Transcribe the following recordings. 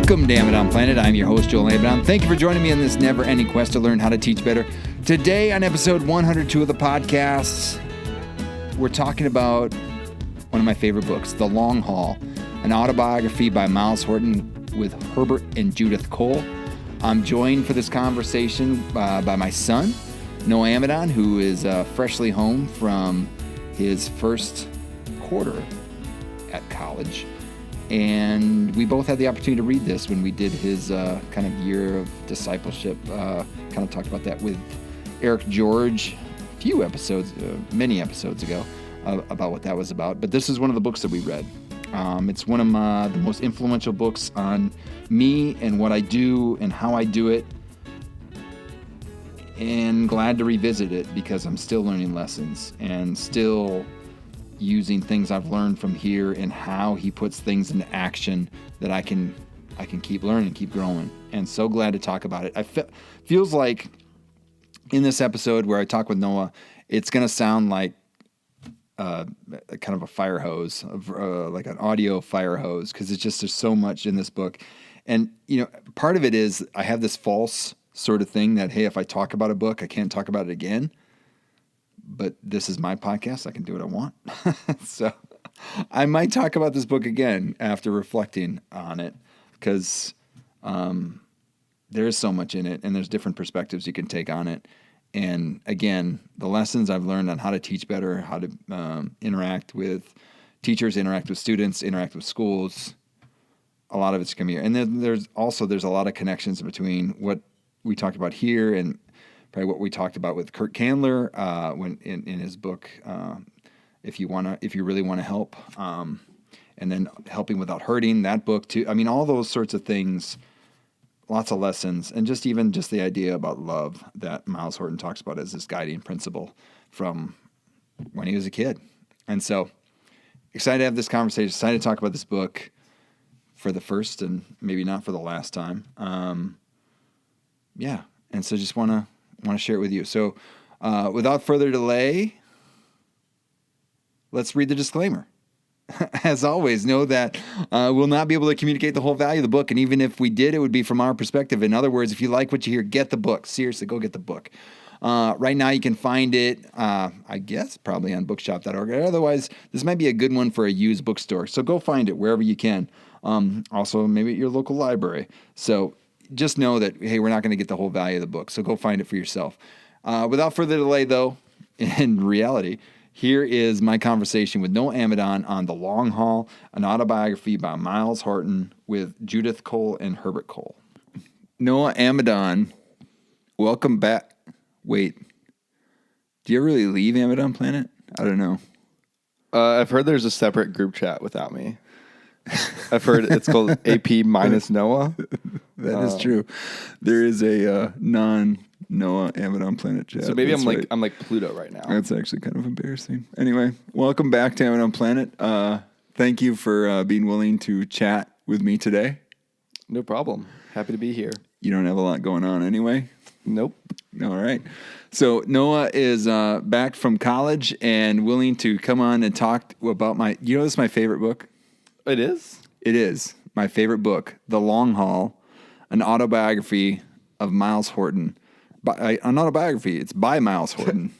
Welcome to Amidon Planet. I'm your host, Joel Amidon. Thank you for joining me in this never-ending quest to learn how to teach better. Today on episode 102 of the podcast, we're talking about one of my favorite books, The Long Haul, an autobiography by Myles Horton with Herbert and Judith Cole. I'm joined for this conversation by my son, Noah Amidon, who is freshly home from his first quarter at college. And we both had the opportunity to read this when we did his kind of year of discipleship. Kind of talked about that with Eric George a few episodes, many episodes ago, about what that was about. But this is one of the books that we read. It's one of the most influential books on me and what I do and how I do it. And glad to revisit it because I'm still learning lessons and still using things I've learned from here and how he puts things into action that I can keep learning, keep growing. And so glad to talk about it. Feels like in this episode where I talk with Noah, it's going to sound like kind of a fire hose, like an audio fire hose, because it's just there's so much in this book. And, you know, part of it is I have this false sort of thing that, hey, if I talk about a book, I can't talk about it again. But this is my podcast. I can do what I want. So I might talk about this book again after reflecting on it because there is so much in it and there's different perspectives you can take on it. And again, the lessons I've learned on how to teach better, how to interact with teachers, interact with students, interact with schools, a lot of it's going to be here. And then there's a lot of connections between what we talked about here and probably what we talked about with Kurt Candler when in his book, if you really want to help, and then Helping Without Hurting, that book too. I mean, all those sorts of things, lots of lessons, and just the idea about love that Myles Horton talks about as this guiding principle from when he was a kid. And so excited to have this conversation, excited to talk about this book for the first and maybe not for the last time. And so just want to share it with you. So without further delay, let's read the disclaimer. As always, know that we'll not be able to communicate the whole value of the book, and even if we did, it would be from our perspective. In other words, if you like what you hear, get the book. Seriously, go get the book. Right now, you can find it, I guess, probably on bookshop.org. Otherwise, this might be a good one for a used bookstore. So go find it wherever you can. Also, maybe at your local library. So just know that, hey, we're not going to get the whole value of the book, so go find it for yourself. Without further delay, though, in reality, here is my conversation with Noah Amidon on The Long Haul, an autobiography by Myles Horton with Judith Cole and Herbert Cole. Noah Amidon, welcome back. Wait, do you ever really leave Amidon Planet? I don't know. I've heard there's a separate group chat without me. I've heard it's called AP minus Noah. That is true. There is a non-Noah Amidon Planet chat. So maybe I'm like Pluto right now. That's actually kind of embarrassing. Anyway, welcome back to Amidon Planet. Thank you for being willing to chat with me today. No problem. Happy to be here. You don't have a lot going on anyway? Nope. All right. So Noah is back from college and willing to come on and talk about this is my favorite book. It is? It is my favorite book, The Long Haul, an autobiography of Myles Horton. An autobiography. It's by Myles Horton.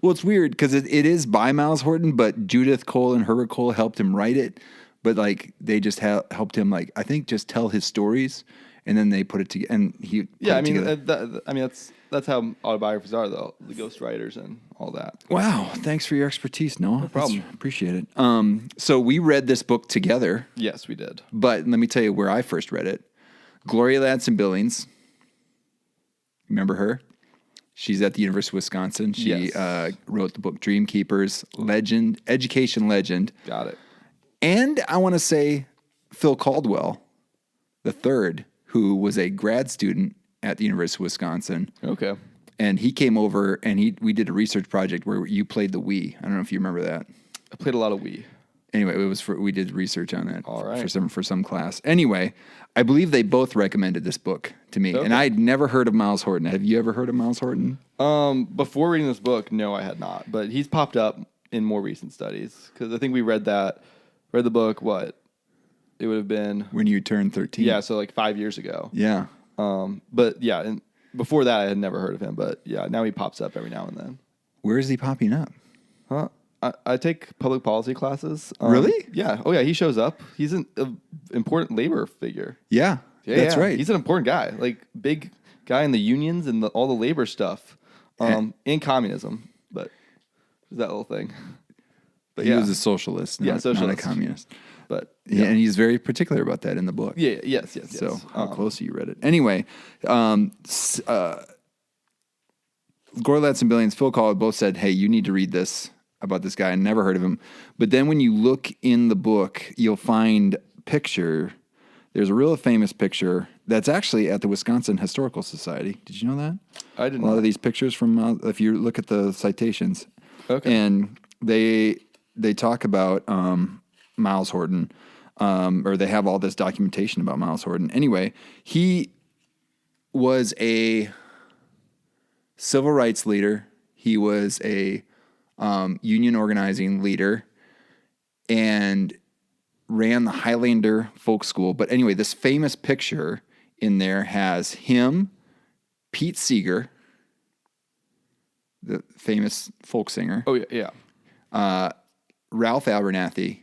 Well, it's weird because it is by Myles Horton, but Judith Cole and Herbert Cole helped him write it. But like they just helped him, like I think, just tell his stories, and then they put it together. And he put it together. That's how autobiographies are, though. The ghostwriters and all that. Wow, thanks for your expertise, Noah. No problem. Appreciate it. So we read this book together. Yes, we did. But let me tell you where I first read it. Gloria Ladson-Billings. Remember her? She's at the University of Wisconsin. She wrote the book Dream Keepers, education legend. Got it. And I want to say Phil Caldwell, the third, who was a grad student at the University of Wisconsin. Okay. And he came over and we did a research project where you played the Wii. I don't know if you remember that. I played a lot of Wii. Anyway, we did research on that. All right. for some class. Anyway, I believe they both recommended this book to me, and I'd never heard of Myles Horton. Have you ever heard of Myles Horton? Before reading this book, no, I had not. But he's popped up in more recent studies because I think we read the book it would have been when you turned 13. Yeah, so like 5 years ago. Yeah. But yeah, and before that I had never heard of him. But yeah, now he pops up every now and then. Where is he popping up? Huh? I take public policy classes. Really? Yeah. Oh yeah, he shows up. He's an important labor figure. Yeah. That's right. He's an important guy, like big guy in the unions and all the labor stuff, in communism. But that little thing. But he was a socialist, not a communist. But yeah, and he's very particular about that in the book. Yeah. Yes. So how closely you read it. Anyway, Gorlats and Billions, Phil Collett both said, hey, you need to read this about this guy. I never heard of him. But then when you look in the book, you'll find picture. There's a real famous picture that's actually at the Wisconsin Historical Society. Did you know that? I didn't know. A lot of these pictures from, if you look at the citations. Okay. And they talk about Myles Horton, or they have all this documentation about Myles Horton. Anyway, he was a civil rights leader. He was a union organizing leader and ran the Highlander Folk School. But anyway, this famous picture in there has him, Pete Seeger, the famous folk singer. Oh, yeah. Ralph Abernathy,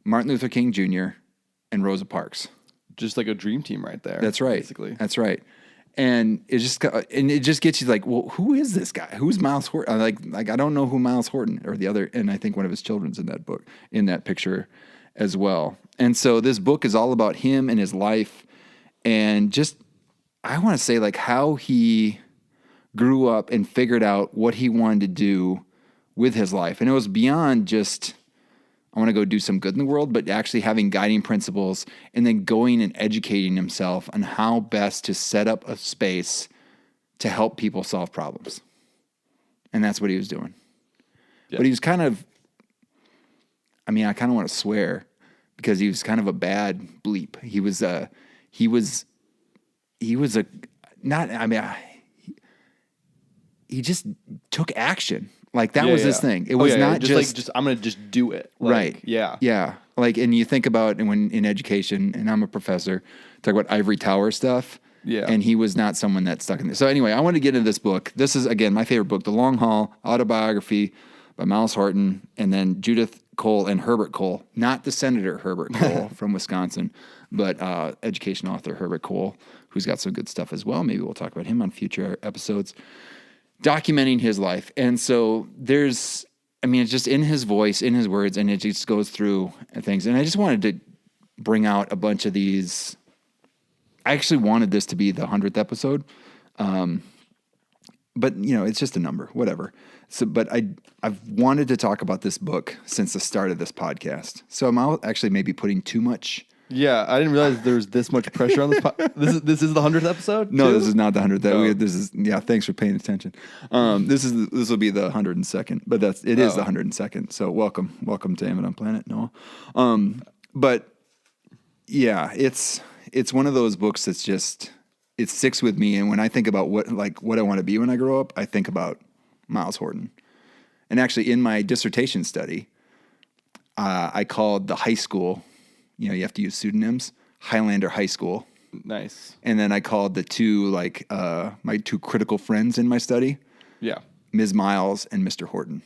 Martin Luther King Jr., and Rosa Parks. Just like a dream team right there. That's right. Basically. That's right. And it just gets you like, well, who is this guy? Who's Myles Horton? Like I don't know who Myles Horton or the other, and I think one of his children's in that book, in that picture as well. And so this book is all about him and his life, and just I want to say like how he grew up and figured out what he wanted to do with his life. And it was beyond just, I want to go do some good in the world, but actually having guiding principles and then going and educating himself on how best to set up a space to help people solve problems. And that's what he was doing. Yeah. But he was kind of, I kind of want to swear because he was kind of a bad bleep. He just took action. Like that was his thing. It was not just I'm going to just do it. Like, right. Yeah. Yeah. Like, and you think about when in education, and I'm a professor, talk about ivory tower stuff. Yeah. And he was not someone that stuck in there. So anyway, I want to get into this book. This is, again, my favorite book, The Long Haul, Autobiography by Myles Horton, and then Judith Cole and Herbert Cole, not the Senator Herbert Cole from Wisconsin, but education author Herbert Cole, who's got some good stuff as well. Maybe we'll talk about him on future episodes, documenting his life. And so it's just in his voice, in his words, and it just goes through things. And I just wanted to bring out a bunch of these. I actually wanted this to be the 100th episode. But it's just a number, whatever. So, but I've wanted to talk about this book since the start of this podcast. So I'm actually maybe putting too much. Yeah, I didn't realize there was this much pressure on this. This is the 100th episode? No, this is not the 100th. This is thanks for paying attention. This will be the 102nd, but it is the 102nd. So welcome to Amidon Planet, Noah. But yeah, it's one of those books that's just, it sticks with me. And when I think about what I want to be when I grow up, I think about Myles Horton. And actually in my dissertation study, I called the high school, you have to use pseudonyms, Highlander High School. Nice. And then I called the two, my two critical friends in my study. Yeah. Ms. Myles and Mr. Horton.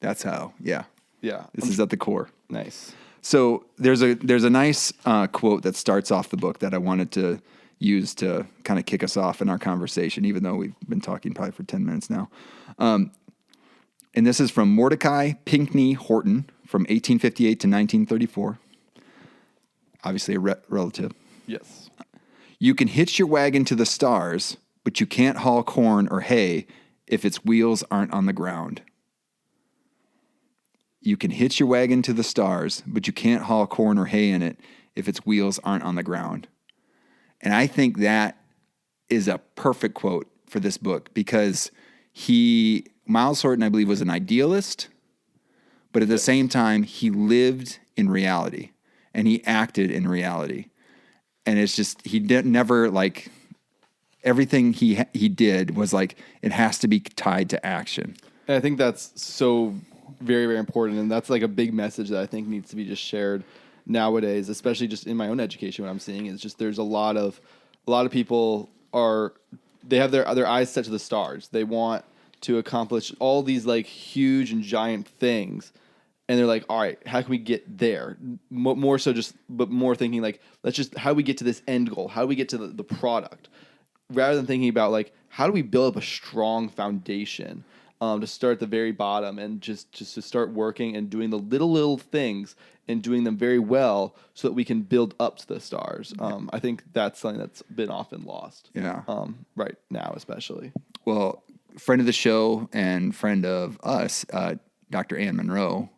That's how, yeah. Yeah. This is at the core. Nice. So there's a nice quote that starts off the book that I wanted to use to kind of kick us off in our conversation, even though we've been talking probably for 10 minutes now. And this is from Mordecai Pinckney Horton from 1858 to 1934. Obviously a relative. Yes. You can hitch your wagon to the stars, but you can't haul corn or hay if its wheels aren't on the ground. You can hitch your wagon to the stars, but you can't haul corn or hay in it if its wheels aren't on the ground. And I think that is a perfect quote for this book because Myles Horton, I believe, was an idealist, but at the same time, he lived in reality and he acted in reality. And it's just, he never everything he did was it has to be tied to action. And I think that's so very, very important. And that's a big message that I think needs to be just shared nowadays, especially just in my own education, what I'm seeing is just there's a lot of people they have their eyes set to the stars. They want to accomplish all these like huge and giant things. And they're like, all right, how can we get there? More so but more thinking like, how do we get to this end goal? How do we get to the product? Rather than thinking about like, how do we build up a strong foundation to start at the very bottom and just to start working and doing the little things and doing them very well so that we can build up to the stars. I think that's something that's been often lost. Yeah. Right now, especially. Well, friend of the show and friend of us, Dr. Ann Monroe,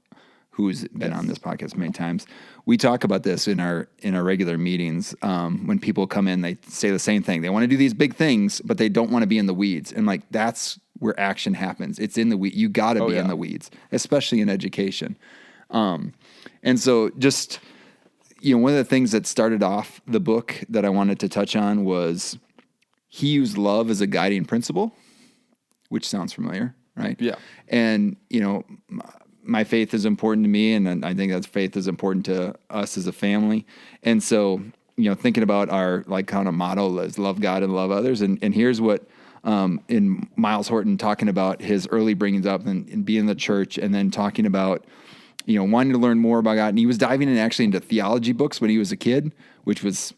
who's been on this podcast many times. We talk about this in our regular meetings. When people come in, they say the same thing. They want to do these big things, but they don't want to be in the weeds. And like, that's where action happens. It's in the weeds. You got to be in the weeds, especially in education. And so just, one of the things that started off the book that I wanted to touch on was he used love as a guiding principle, which sounds familiar, right? Yeah. And, my faith is important to me, and I think that faith is important to us as a family. And so, thinking about our like kind of motto is love God and love others. And here's what in Myles Horton talking about his early bringings up and being in the church, and then talking about wanting to learn more about God. And he was diving in actually into theology books when he was a kid, which was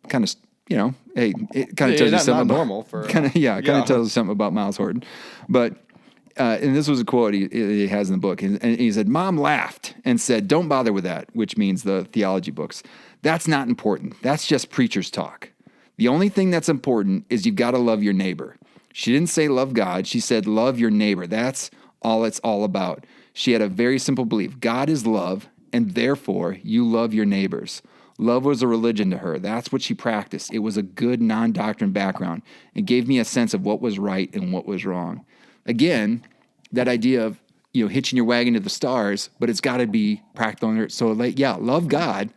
kind of hey, it kind of tells you something about normal for tells you something about Myles Horton, but. And this was a quote he has in the book. And he said, Mom laughed and said, don't bother with that, which means the theology books. That's not important. That's just preacher's talk. The only thing that's important is you've got to love your neighbor. She didn't say love God. She said love your neighbor. That's all it's all about. She had a very simple belief. God is love, and therefore you love your neighbors. Love was a religion to her. That's what she practiced. It was a good non-doctrine background. It gave me a sense of what was right and what was wrong. Again, that idea of, hitching your wagon to the stars, but it's got to be practical. So love God,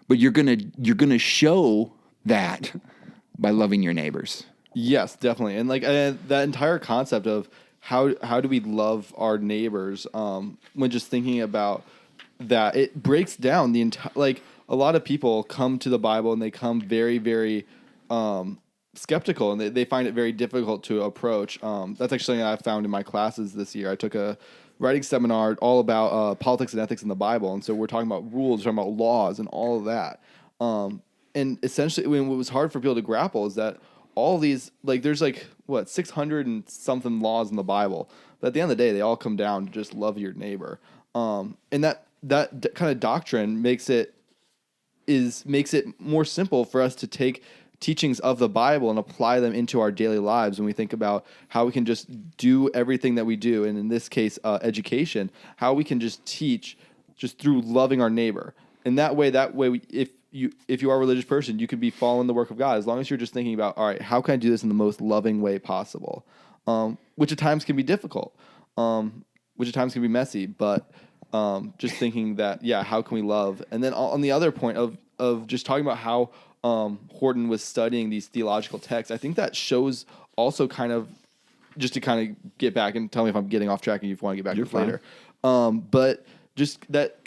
but you're going to show that by loving your neighbors. Yes, definitely. And like that entire concept of how do we love our neighbors, when just thinking about that, it breaks down the entire, like a lot of people come to the Bible and they come very, very, skeptical, and they find it very difficult to approach. That's actually something I found in my classes this year. I took a writing seminar all about politics and ethics in the Bible, and so we're talking about rules, we're talking about laws, and all of that. And essentially, what was hard for people to grapple is that all these, like, there's 600 and something laws in the Bible, but at the end of the day, they all come down to just love your neighbor. And that kind of doctrine makes it more simple for us to take teachings of the Bible and apply them into our daily lives when we think about how we can just do everything that we do, and in this case, education, how we can just teach just through loving our neighbor. And that way, if you are a religious person, you could be following the work of God as long as you're just thinking about, all right, how can I do this in the most loving way possible? Which at times can be difficult, which at times can be messy, but just thinking that, how can we love? And then on the other point of just talking about how Horton was studying these theological texts, I think that shows also kind of, just to kind of get back and tell me if I'm getting off track and you want to get back to it later. But just that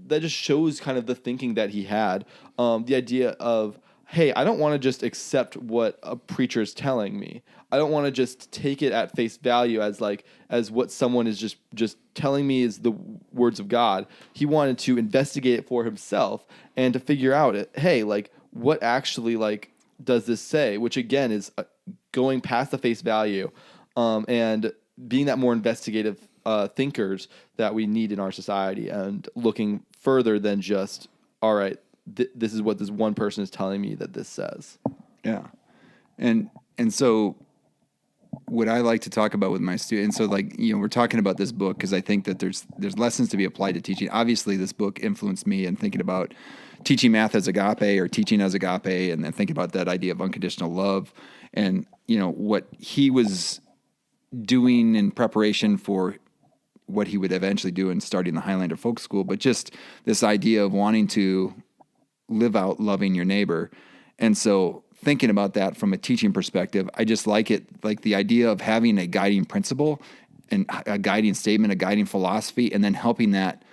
just shows kind of the thinking that he had, the idea of, hey, I don't want to just accept what a preacher is telling me. I don't want to just take it at face value as what someone is just telling me is the words of God. He wanted to investigate it for himself and to figure out what actually does this say, which again is going past the face value, and being that more investigative thinkers that we need in our society, and looking further than just, all right, this is what this one person is telling me that this says. Yeah. And so what I like to talk about with my students, so we're talking about this book because I think that there's lessons to be applied to teaching. Obviously, this book influenced me in thinking about teaching math as agape or teaching as agape, and then thinking about that idea of unconditional love and, what he was doing in preparation for what he would eventually do in starting the Highlander Folk School, but just this idea of wanting to live out loving your neighbor. And so thinking about that from a teaching perspective, I just like it, like the idea of having a guiding principle and a guiding statement, a guiding philosophy, and then helping that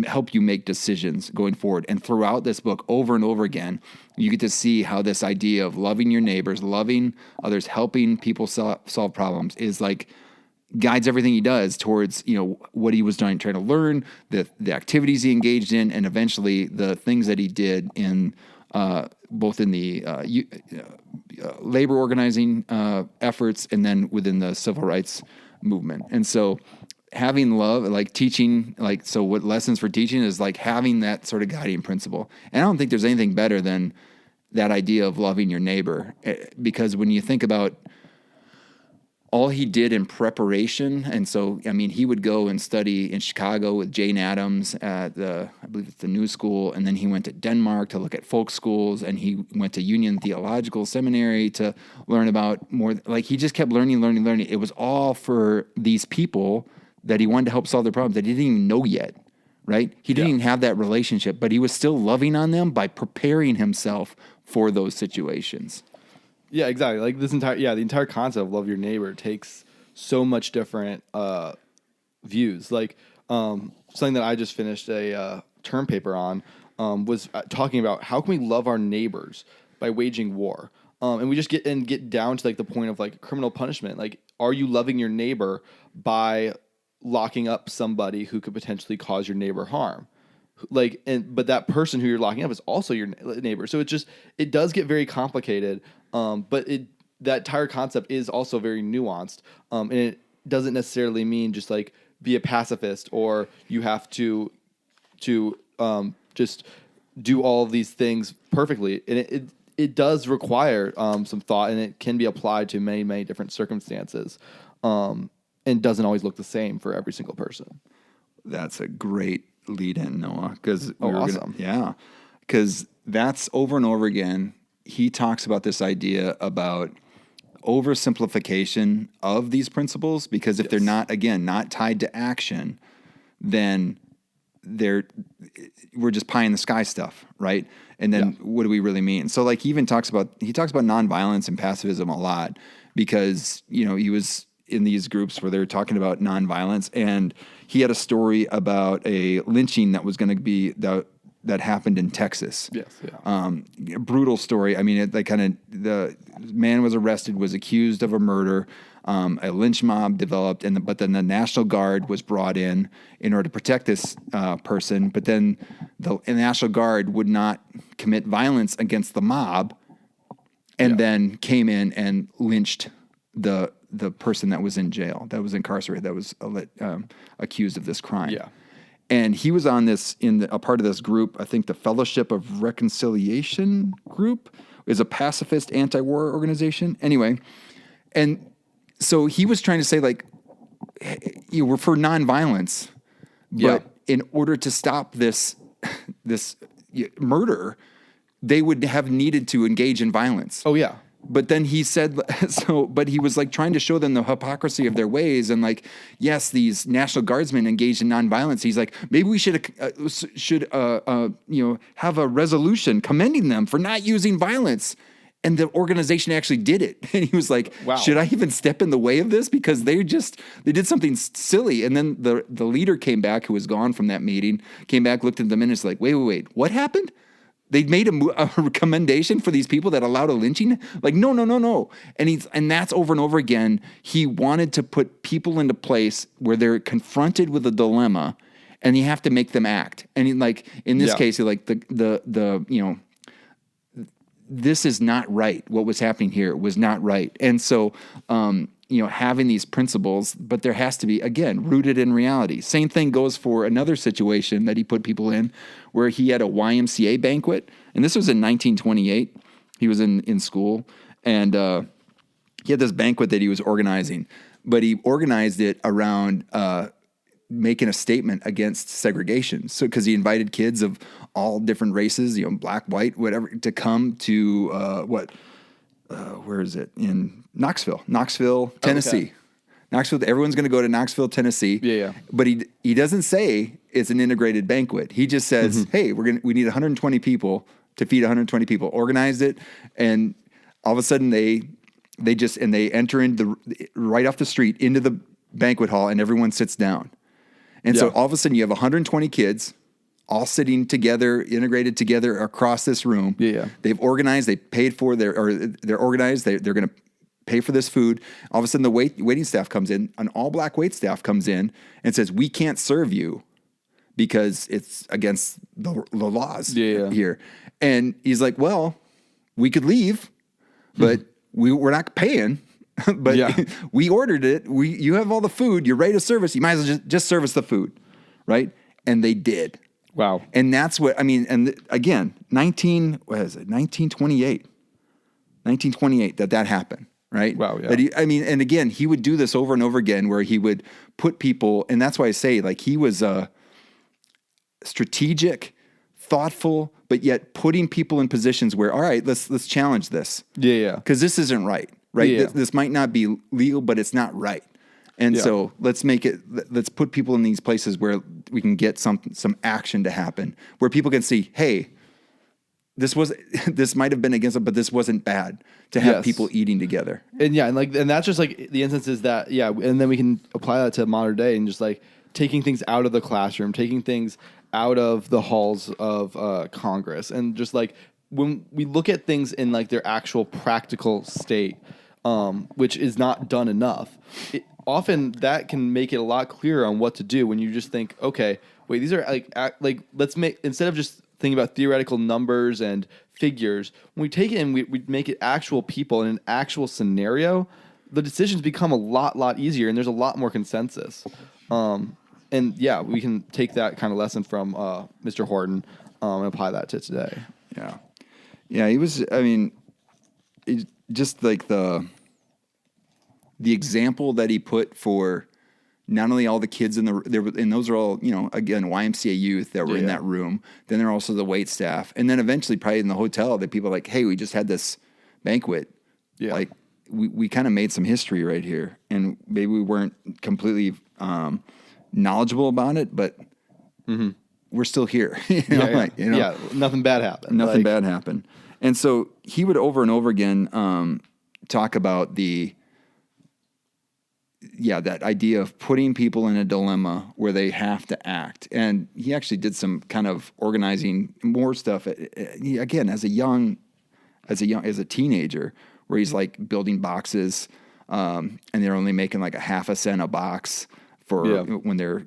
help you make decisions going forward. And throughout this book, over and over again, you get to see how this idea of loving your neighbors, loving others, helping people solve problems is like guides everything he does towards, what he was trying to learn, the activities he engaged in, and eventually the things that he did in both in the labor organizing efforts and then within the civil rights movement. And so having love, like teaching, so what lessons for teaching is like having that sort of guiding principle. And I don't think there's anything better than that idea of loving your neighbor, because when you think about all he did in preparation, and so, he would go and study in Chicago with Jane Addams at I believe it's the New School, and then he went to Denmark to look at folk schools, and he went to Union Theological Seminary to learn about more, he just kept learning. It was all for these people that he wanted to help solve their problems that he didn't even know yet, right? He didn't even have that relationship, but he was still loving on them by preparing himself for those situations. Yeah, exactly. Like the entire concept of love your neighbor takes so much different views. Like something that I just finished a term paper on was talking about how can we love our neighbors by waging war. And we just get down to like the point of like criminal punishment. Like, are you loving your neighbor by locking up somebody who could potentially cause your neighbor harm? But that person who you're locking up is also your neighbor. So it does get very complicated. But that entire concept is also very nuanced. And it doesn't necessarily mean just like be a pacifist or you have to just do all of these things perfectly. And it does require some thought, and it can be applied to many, many different circumstances. And doesn't always look the same for every single person. That's a great lead in, Noah, because awesome. Because that's over and over again. He talks about this idea about oversimplification of these principles, because if they're not tied to action, then we're just pie in the sky stuff, right? And then what do we really mean? So like he talks about nonviolence and pacifism a lot, because he was in these groups where they were talking about nonviolence, and he had a story about a lynching that was going to be that happened in Texas. Yes, yeah. Brutal story. The man was arrested, was accused of a murder. A lynch mob developed, but then the National Guard was brought in order to protect this person. But then the National Guard would not commit violence against the mob, and then came in and lynched the person that was in jail, that was incarcerated, that was accused of this crime. Yeah. And he was on a part of this group, I think the Fellowship of Reconciliation group is a pacifist anti-war organization. Anyway, and so he was trying to say like, we're for nonviolence, but in order to stop this murder, they would have needed to engage in violence. Oh yeah. But then he said, but he was like trying to show them the hypocrisy of their ways. And like, yes, these National Guardsmen engaged in nonviolence. He's like, maybe we should have a resolution commending them for not using violence. And the organization actually did it. And he was like, wow, should I even step in the way of this? Because they did something silly. And then the leader came back, who was gone from that meeting, came back, looked at the minutes like, wait, what happened? They made a recommendation for these people that allowed a lynching? Like, no. And that's over and over again. He wanted to put people into place where they're confronted with a dilemma, and you have to make them act. And in this case, this is not right. What was happening here was not right. And so, having these principles, but there has to be, again, rooted in reality. Same thing goes for another situation that he put people in, where he had a YMCA banquet. And this was in 1928. He was in school, and he had this banquet that he was organizing, but he organized it around making a statement against segregation. So, because he invited kids of all different races, black, white, whatever, to come to where is it? In Knoxville, Tennessee. Okay. Knoxville. Everyone's going to go to Knoxville, Tennessee. Yeah. But he doesn't say it's an integrated banquet. He just says, "Hey, we need 120 people to feed 120 people." Organized it, and all of a sudden they enter in right off the street into the banquet hall, and everyone sits down. And so all of a sudden you have 120 kids all sitting together, integrated together across this room. Yeah. They've organized, they paid for they're organized, they're going to pay for this food. All of a sudden the waiting staff comes in, an all black wait staff comes in and says, we can't serve you because it's against the laws here. And he's like, well, we could leave, but we're not paying. But we ordered it. You have all the food. You're ready to serve us. You might as well just serve us the food, right? And they did. Wow. And that's what, I mean, and again, 1928 that happened, right? Wow, yeah. But and again, he would do this over and over again where he would put people, and that's why I say, like, he was strategic, thoughtful, but yet putting people in positions where, all right, let's challenge this. Yeah. Because this isn't right? Yeah. This might not be legal, but it's not right. And so let's put people in these places where we can get some action to happen, where people can see, hey, this might have been against it, but this wasn't bad to have people eating together. And that's just like the instances that, and then we can apply that to modern day and just like taking things out of the classroom, taking things out of the halls of Congress. And just like when we look at things in like their actual practical state, which is not done enough, often that can make it a lot clearer on what to do when you just think, okay, wait, these are like let's make, instead of just thinking about theoretical numbers and figures, when we take it and we make it actual people in an actual scenario, the decisions become a lot easier and there's a lot more consensus. And we can take that kind of lesson from Mr. Horton and apply that to today. Yeah, he was, I mean, just like the example that he put for not only all the kids and those are all, again, YMCA youth that were in that room. Then there are also the wait staff. And then eventually probably in the hotel that people are like, hey, we just had this banquet. Yeah. Like we kind of made some history right here. And maybe we weren't completely knowledgeable about it, but we're still here. Nothing bad happened. Nothing bad happened. And so he would over and over again talk about that idea of putting people in a dilemma where they have to act. And he actually did some kind of organizing more stuff again as a teenager, where he's like building boxes, and they're only making like a half a cent a box for when they're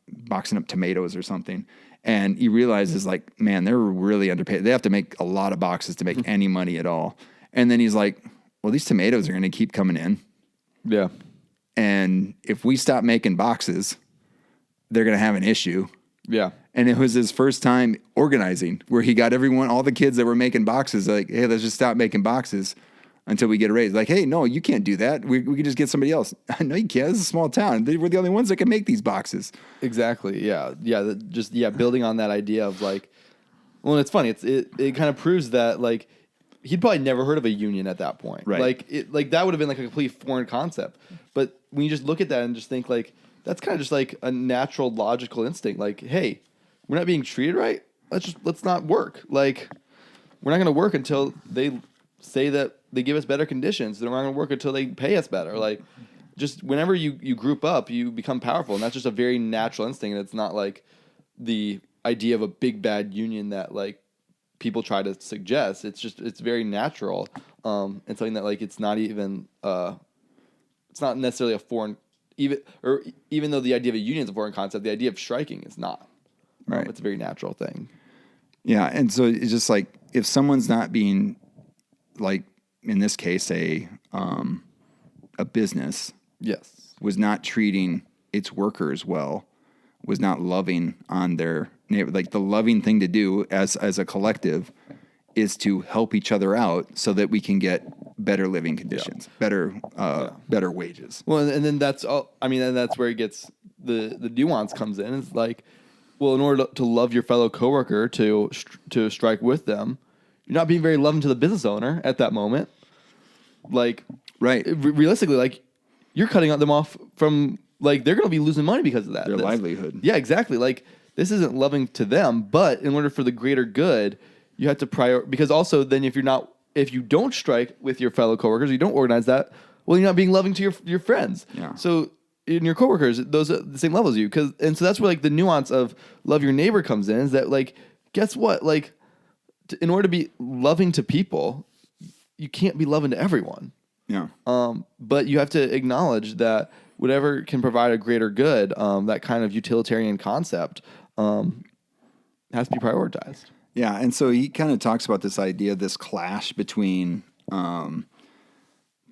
boxing up tomatoes or something. And he realizes, like, man, they're really underpaid. They have to make a lot of boxes to make any money at all. And then he's like, well, these tomatoes are going to keep coming in. Yeah. And if we stop making boxes, they're going to have an issue. Yeah. And it was his first time organizing, where he got all the kids that were making boxes, like, hey, let's just stop making boxes until we get a raise. Like, hey, no, you can't do that. We could just get somebody else. No, you can't. This is a small town. We're the only ones that can make these boxes. Exactly. Yeah. Yeah. Building on that idea of like, well, it's funny. It kind of proves that like he'd probably never heard of a union at that point. Right. Like that would have been like a complete foreign concept. But when you just look at that and just think like, that's kind of just like a natural logical instinct. Like, hey, we're not being treated right. Let's not work. Like, we're not going to work until they say that they give us better conditions. Then we're not going to work until they pay us better. Like, just whenever you group up, you become powerful. And that's just a very natural instinct. And it's not like the idea of a big bad union that like people try to suggest. It's very natural. And something that like, it's not even, it's not necessarily a foreign, even though the idea of a union is a foreign concept, the idea of striking is not. Right. It's a very natural thing. Yeah. And so it's just like, if someone's not being, like in this case, a business was not treating its workers well, was not loving on their neighbor, like the loving thing to do as a collective is to help each other out so that we can get better living conditions, better wages. Well, and then that's all. I mean, and that's where it gets the nuance comes in. It's like, well, in order to love your fellow coworker, to strike with them, you're not being very loving to the business owner at that moment. Like, right? Realistically, like you're cutting them off from like they're going to be losing money because of that. Their livelihood. Yeah, exactly. Like this isn't loving to them, but in order for the greater good, you have to because also then if you don't strike with your fellow coworkers, you don't organize that, well, you're not being loving to your friends. Yeah. So in your coworkers, those are the same level as you. And so that's where like the nuance of love your neighbor comes in, is that like, guess what? Like in order to be loving to people, you can't be loving to everyone. Yeah. But you have to acknowledge that whatever can provide a greater good, that kind of utilitarian concept, has to be prioritized. Yeah. And so he kind of talks about this idea, this clash between kind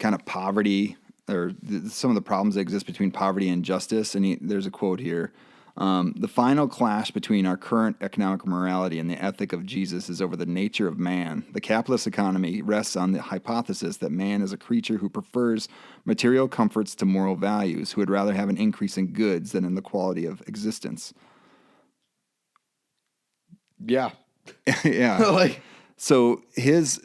of poverty or some of the problems that exist between poverty and justice. And there's a quote here. The final clash between our current economic morality and the ethic of Jesus is over the nature of man. The capitalist economy rests on the hypothesis that man is a creature who prefers material comforts to moral values, who would rather have an increase in goods than in the quality of existence. Yeah. Yeah. Like, So his,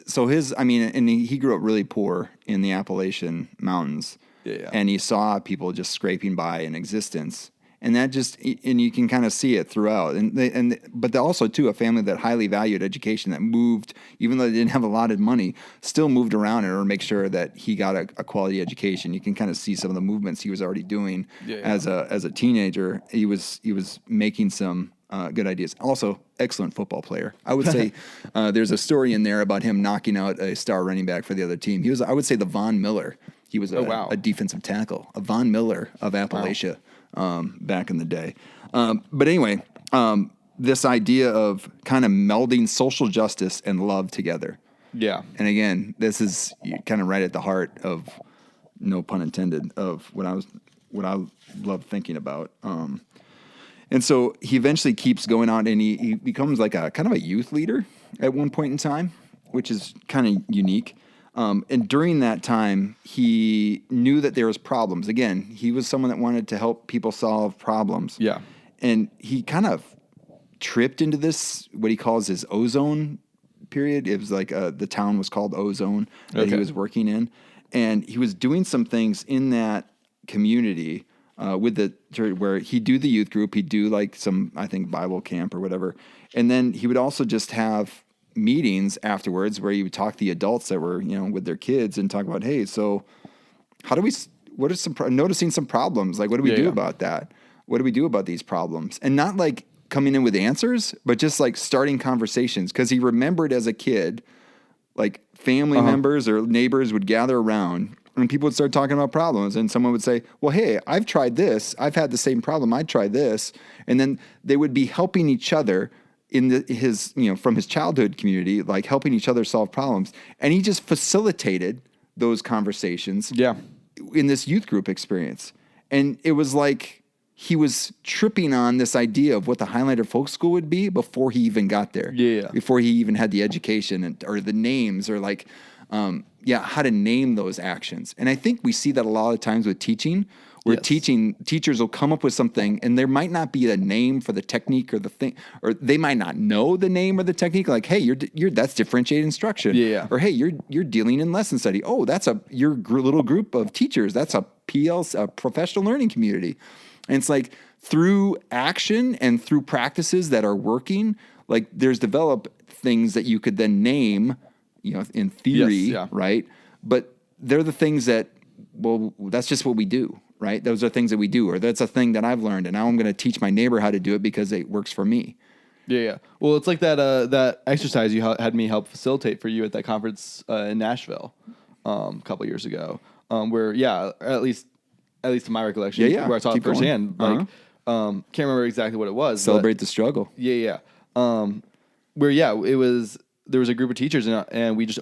I mean, and he grew up really poor in the Appalachian Mountains. Yeah. And he saw people just scraping by in existence. And that just, and you can kind of see it throughout. But also too, a family that highly valued education, that moved, even though they didn't have a lot of money, still moved around in order to make sure that he got a quality education. You can kind of see some of the movements he was already doing as a teenager. He was making some good ideas. Also, excellent football player. I would say there's a story in there about him knocking out a star running back for the other team. He was, I would say, the Von Miller. He was a defensive tackle, a Von Miller of Appalachia. Back in the day. But anyway, this idea of kind of melding social justice and love together. Yeah. And again, this is kind of right at the heart of, no pun intended, of what I love thinking about. And so he eventually keeps going on, and he becomes like a kind of a youth leader at one point in time, which is kind of unique. And during that time, he knew that there was problems. Again, he was someone that wanted to help people solve problems. Yeah. And he kind of tripped into this, what he calls his ozone period. It was like the town was called Ozone that he was working in. And he was doing some things in that community with the where he'd do the youth group. He'd do like some, I think, Bible camp or whatever. And then he would also just have meetings afterwards where you would talk to the adults that were, with their kids and talk about, hey, so what are noticing some problems? Like, what do we do about that? What do we do about these problems? And not like coming in with answers, but just like starting conversations. Cause he remembered as a kid, like family members or neighbors would gather around and people would start talking about problems. And someone would say, well, hey, I've tried this. I've had the same problem. I tried this. And then they would be helping each other in his from his childhood community, like helping each other solve problems. And he just facilitated those conversations in this youth group experience. And it was like he was tripping on this idea of what the Highlander Folk School would be before he even got there. Yeah. Before he even had the education or the names or like, how to name those actions. And I think we see that a lot of times with teaching, where teachers will come up with something and there might not be a name for the technique or the thing, or they might not know the name or the technique. Like, hey, you're that's differentiated instruction. Yeah. Or hey, you're dealing in lesson study. Oh, that's your little group of teachers. That's a a professional learning community. And it's like through action and through practices that are working, like there's developed things that you could then name, in theory, right? But they're the things that, well, that's just what we do. Right? Those are things that we do, or that's a thing that I've learned, and now I'm going to teach my neighbor how to do it because it works for me. Yeah. Well, it's like that exercise you had me help facilitate for you at that conference in Nashville a couple years ago, where at least to my recollection, where I saw it firsthand. Like, can't remember exactly what it was. Celebrate the struggle. Yeah. Where there was a group of teachers and we just.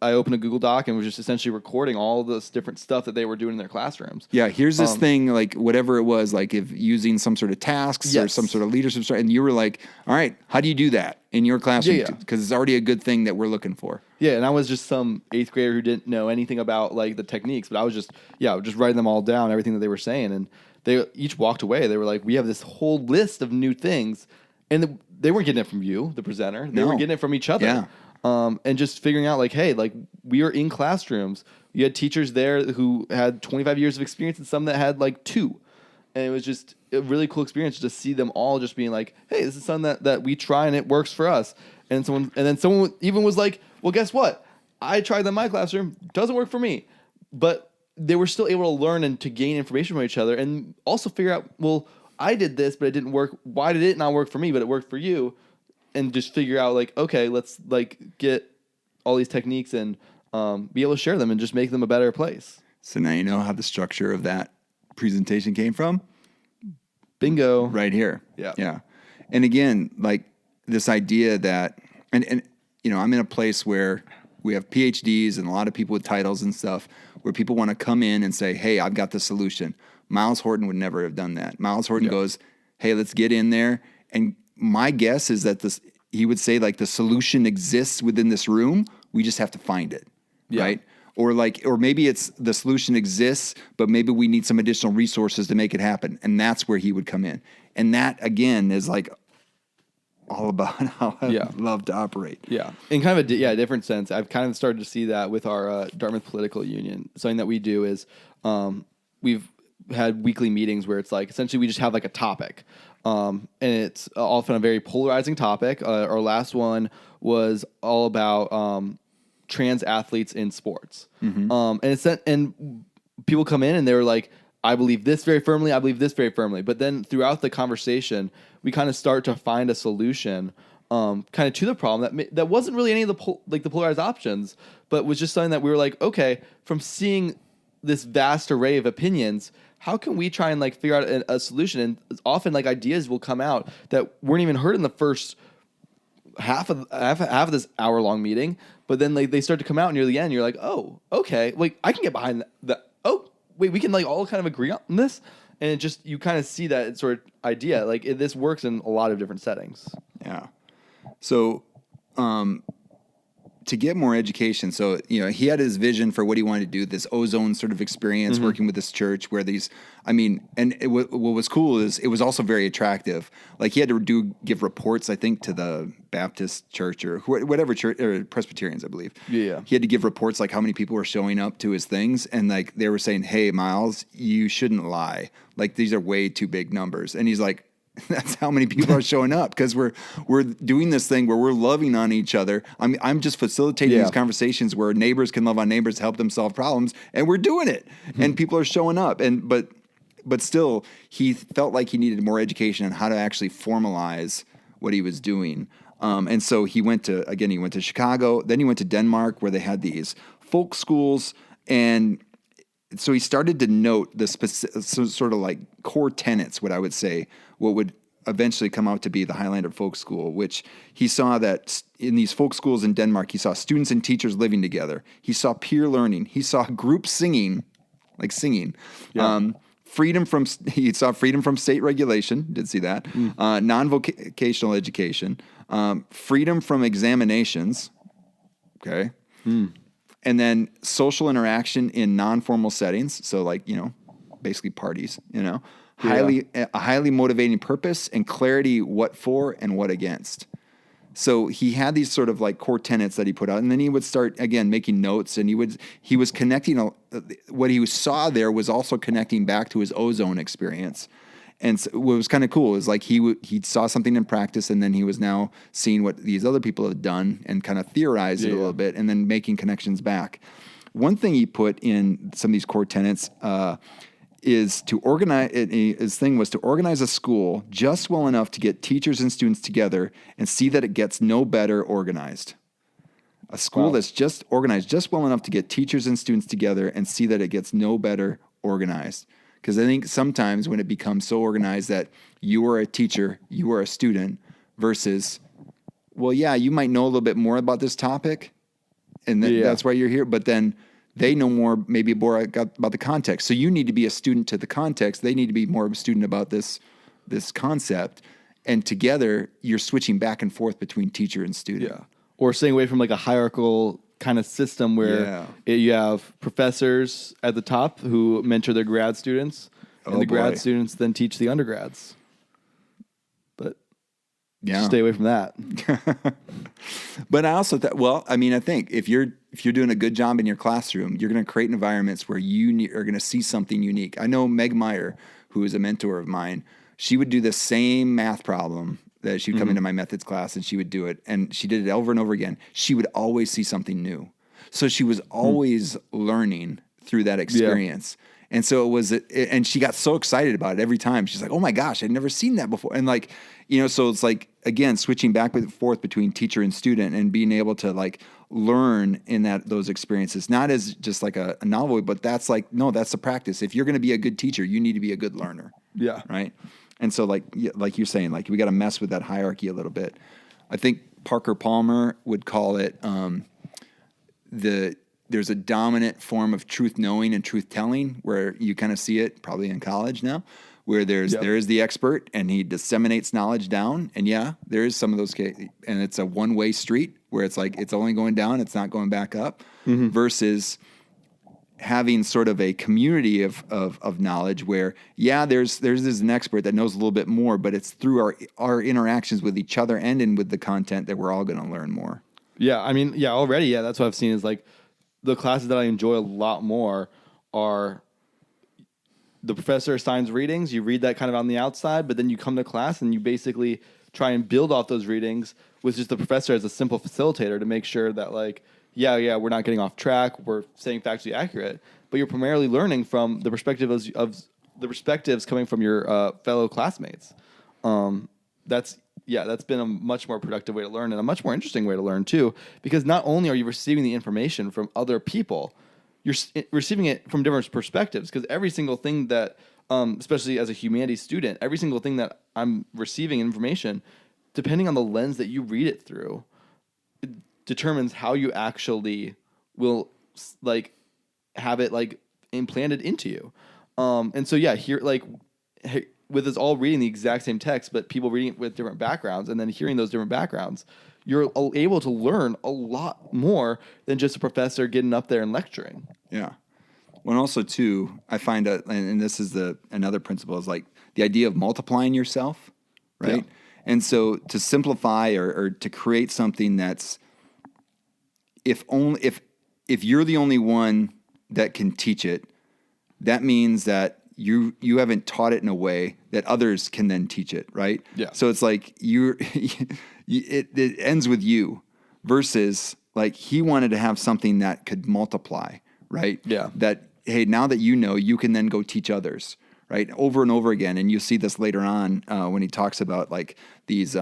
I opened a Google Doc and was just essentially recording all this different stuff that they were doing in their classrooms. Yeah, here's this thing, like whatever it was, like if using some sort of tasks or some sort of leadership, and you were like, all right, how do you do that in your classroom? Because it's already a good thing that we're looking for. Yeah, and I was just some 8th grader who didn't know anything about like the techniques, but I was just writing them all down, everything that they were saying, and they each walked away. They were like, we have this whole list of new things, and they weren't getting it from you, the presenter. They were getting it from each other. Yeah. And just figuring out like, hey, like we are in classrooms. You had teachers there who had 25 years of experience and some that had like 2. And it was just a really cool experience to see them all just being like, hey, this is something that we try and it works for us. And then someone even was like, well, guess what? I tried that in my classroom. Doesn't work for me. But they were still able to learn and to gain information from each other, and also figure out, well, I did this, but it didn't work. Why did it not work for me, but it worked for you? And just figure out, like, okay, let's like get all these techniques and be able to share them and just make them a better place. So now you know how the structure of that presentation came from? Bingo. Right here. Yeah. Yeah. And again, like this idea that, and you know, I'm in a place where we have PhDs and a lot of people with titles and stuff where people want to come in and say, hey, I've got the solution. Myles Horton would never have done that. Myles Horton goes, hey, let's get in there. And my guess is that he would say, like, the solution exists within this room. We just have to find it. Yeah. Right. Or maybe it's the solution exists, but maybe we need some additional resources to make it happen. And that's where he would come in. And that, again, is like all about how I love to operate. Yeah. In kind of a different sense, I've kind of started to see that with our Dartmouth Political Union. Something that we do is we've had weekly meetings where it's like, essentially we just have like a topic. And it's often a very polarizing topic. Our last one was all about trans athletes in sports. And people come in and they were like, I believe this very firmly. I believe this very firmly. But then throughout the conversation, we kind of start to find a solution, kind of to the problem that wasn't really any of the polarized options, but was just something that we were like, okay, from seeing this vast array of opinions, how can we try and like figure out a solution? And often like ideas will come out that weren't even heard in the first half of this hour-long meeting, but then like they start to come out near the end. You're like, oh, okay, like I can get behind that. Oh, wait, we can like all kind of agree on this, and it just, you kind of see that sort of idea. Like this works in a lot of different settings. Yeah. So, to get more education, so, you know, he had his vision for what he wanted to do, this ozone sort of experience, working with this church where what was cool is it was also very attractive. Like he had to give reports, I think, to the Baptist church or whatever church, or Presbyterians, I believe. Yeah. He had to give reports like how many people were showing up to his things. And like they were saying, hey, Myles, you shouldn't lie. Like these are way too big numbers. And he's like, that's how many people are showing up, because we're doing this thing where we're loving on each other. I'm just facilitating these conversations where neighbors can love on neighbors to help them solve problems, and we're doing it, and people are showing up. And but still, he felt like he needed more education on how to actually formalize what he was doing. And so he went to Chicago, then he went to Denmark, where they had these folk schools, and so he started to note the sort of like core tenets, what I would say, what would eventually come out to be the Highlander Folk School, which he saw that in these folk schools in Denmark, he saw students and teachers living together. He saw peer learning. He saw group singing, like singing. Yeah. He saw freedom from state regulation. Did see that. Non-vocational education. Freedom from examinations. Okay. And then social interaction in non-formal settings. So like, you know, basically parties, you know, a highly motivating purpose and clarity, what for and what against. So he had these sort of like core tenets that he put out, and then he would start again making notes, and he was connecting what he saw there was also connecting back to his ozone experience. And so what was kind of cool is like he saw something in practice, and then he was now seeing what these other people had done and kind of theorized it a little bit, and then making connections back. One thing he put in some of these core tenets is to organize. His thing was to organize a school just well enough to get teachers and students together and see that it gets no better organized. A school that's just organized just well enough to get teachers and students together and see that it gets no better organized. Because I think sometimes when it becomes so organized that you are a teacher, you are a student, versus, well, yeah, you might know a little bit more about this topic, and that's why you're here, but then they know maybe more about the context. So you need to be a student to the context. They need to be more of a student about this concept. And together, you're switching back and forth between teacher and student. Yeah. Or staying away from like a hierarchical kind of system where you have professors at the top who mentor their grad students, and the grad students then teach the undergrads. But stay away from that. But I also thought, I think if you're doing a good job in your classroom, you're going to create environments where you are going to see something unique. I know Meg Meyer, who is a mentor of mine, she would do the same math problem that she'd come into my methods class and she would do it. And she did it over and over again. She would always see something new. So she was always learning through that experience. And so and she got so excited about it every time. She's like, oh my gosh, I'd never seen that before. And like, so it's like, again, switching back and forth between teacher and student and being able to like learn in those experiences, not as just like a novel, but that's like, no, that's the practice. If you're going to be a good teacher, you need to be a good learner. Yeah. Right. And so like you're saying, like we got to mess with that hierarchy a little bit. I think Parker Palmer would call it, there's a dominant form of truth knowing and truth telling where you kind of see it probably in college now, where there is the expert and he disseminates knowledge down. And there is some of those cases, and it's a one-way street where it's like it's only going down, it's not going back up, versus having sort of a community of knowledge where there's an expert that knows a little bit more, but it's through our interactions with each other and with the content that we're all going to learn more. Yeah, I mean, already, that's what I've seen is like the classes that I enjoy a lot more are the professor assigns readings. You read that kind of on the outside, but then you come to class and you basically try and build off those readings with just the professor as a simple facilitator to make sure that like, we're not getting off track. We're staying factually accurate, but you're primarily learning from the perspective of the perspectives coming from your fellow classmates. That's been a much more productive way to learn and a much more interesting way to learn too, because not only are you receiving the information from other people, you're receiving it from different perspectives, because every single thing that, especially as a humanities student, every single thing that I'm receiving information, depending on the lens that you read it through, it determines how you actually will like have it like implanted into you. And so here like with us all reading the exact same text, but people reading it with different backgrounds and then hearing those different backgrounds, you're able to learn a lot more than just a professor getting up there and lecturing. Yeah. Well, also too, I find and this is another principle, is like the idea of multiplying yourself, right? Yeah. And so to simplify or to create something that's, if you're the only one that can teach it, that means that you haven't taught it in a way that others can then teach it, right? Yeah. So it's like it ends with you, versus like he wanted to have something that could multiply, right? Yeah. That, hey, now that you can then go teach others, right? Over and over again. And you see this later on when he talks about like these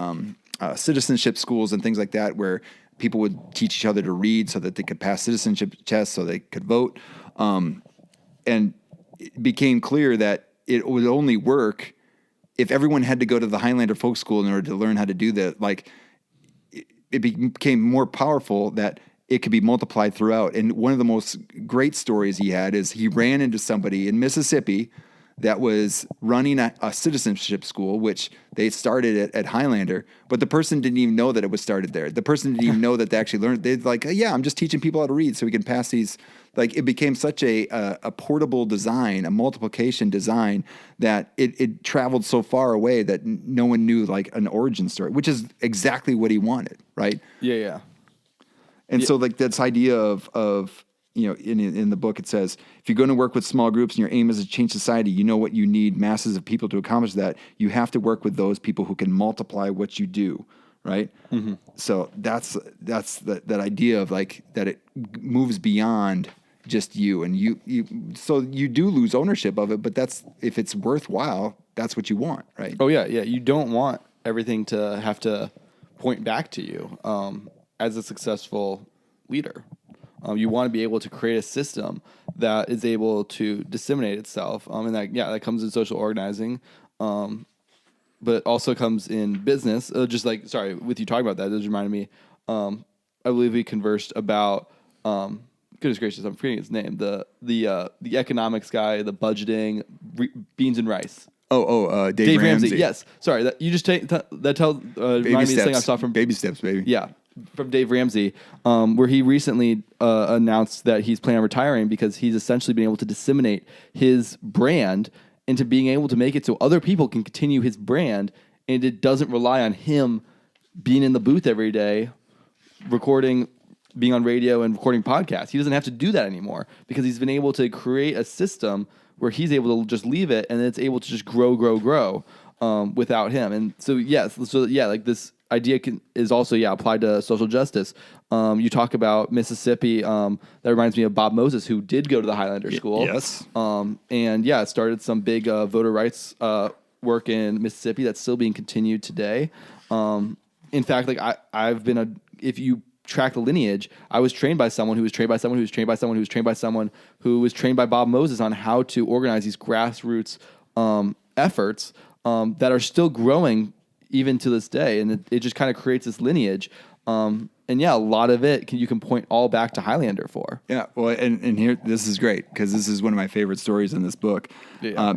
citizenship schools and things like that, where people would teach each other to read so that they could pass citizenship tests so they could vote. And it became clear that it would only work if everyone had to go to the Highlander Folk School in order to learn how to do that. Like it became more powerful that it could be multiplied throughout. And one of the most great stories he had is he ran into somebody in Mississippi that was running a citizenship school, which they started at Highlander, but the person didn't even know that it was started there. The person didn't even know that they actually learned. They're like, I'm just teaching people how to read so we can pass these. Like it became such a portable design, a multiplication design, that it traveled so far away that no one knew like an origin story, which is exactly what he wanted, right? Yeah, yeah. And so like this idea of in the book it says, if you're going to work with small groups and your aim is to change society, you know what you need masses of people to accomplish that. You have to work with those people who can multiply what you do, right? Mm-hmm. So that's that idea of like that it moves beyond just you, and so you do lose ownership of it, but that's, if it's worthwhile, that's what you want, right? Oh yeah. You don't want everything to have to point back to you as a successful leader. You want to be able to create a system that is able to disseminate itself, and that comes in social organizing, but also comes in business. With you talking about that, it just reminded me. I believe we conversed about. Goodness gracious, I'm forgetting his name. The economics guy, the budgeting, beans and rice. Dave Ramsey. Yes, sorry. That you just remind me of the thing I saw from Baby Steps, baby. Yeah, from Dave Ramsey, where he recently announced that he's planning on retiring because he's essentially been able to disseminate his brand into being able to make it so other people can continue his brand, and it doesn't rely on him being in the booth every day, recording, being on radio and recording podcasts. He doesn't have to do that anymore because he's been able to create a system where he's able to just leave it and it's able to just grow without him. And so, like this idea is also applied to social justice. You talk about Mississippi. That reminds me of Bob Moses, who did go to the Highlander School. Yes. And started some big voter rights work in Mississippi that's still being continued today. In fact, like I've been if you track the lineage, I was trained by someone who was trained by someone who was trained by someone who was trained by someone who was trained by Bob Moses on how to organize these grassroots efforts that are still growing even to this day. And it just kind of creates this lineage. A lot of it you can point all back to Highlander for. Yeah, well, and here, this is great, because this is one of my favorite stories in this book,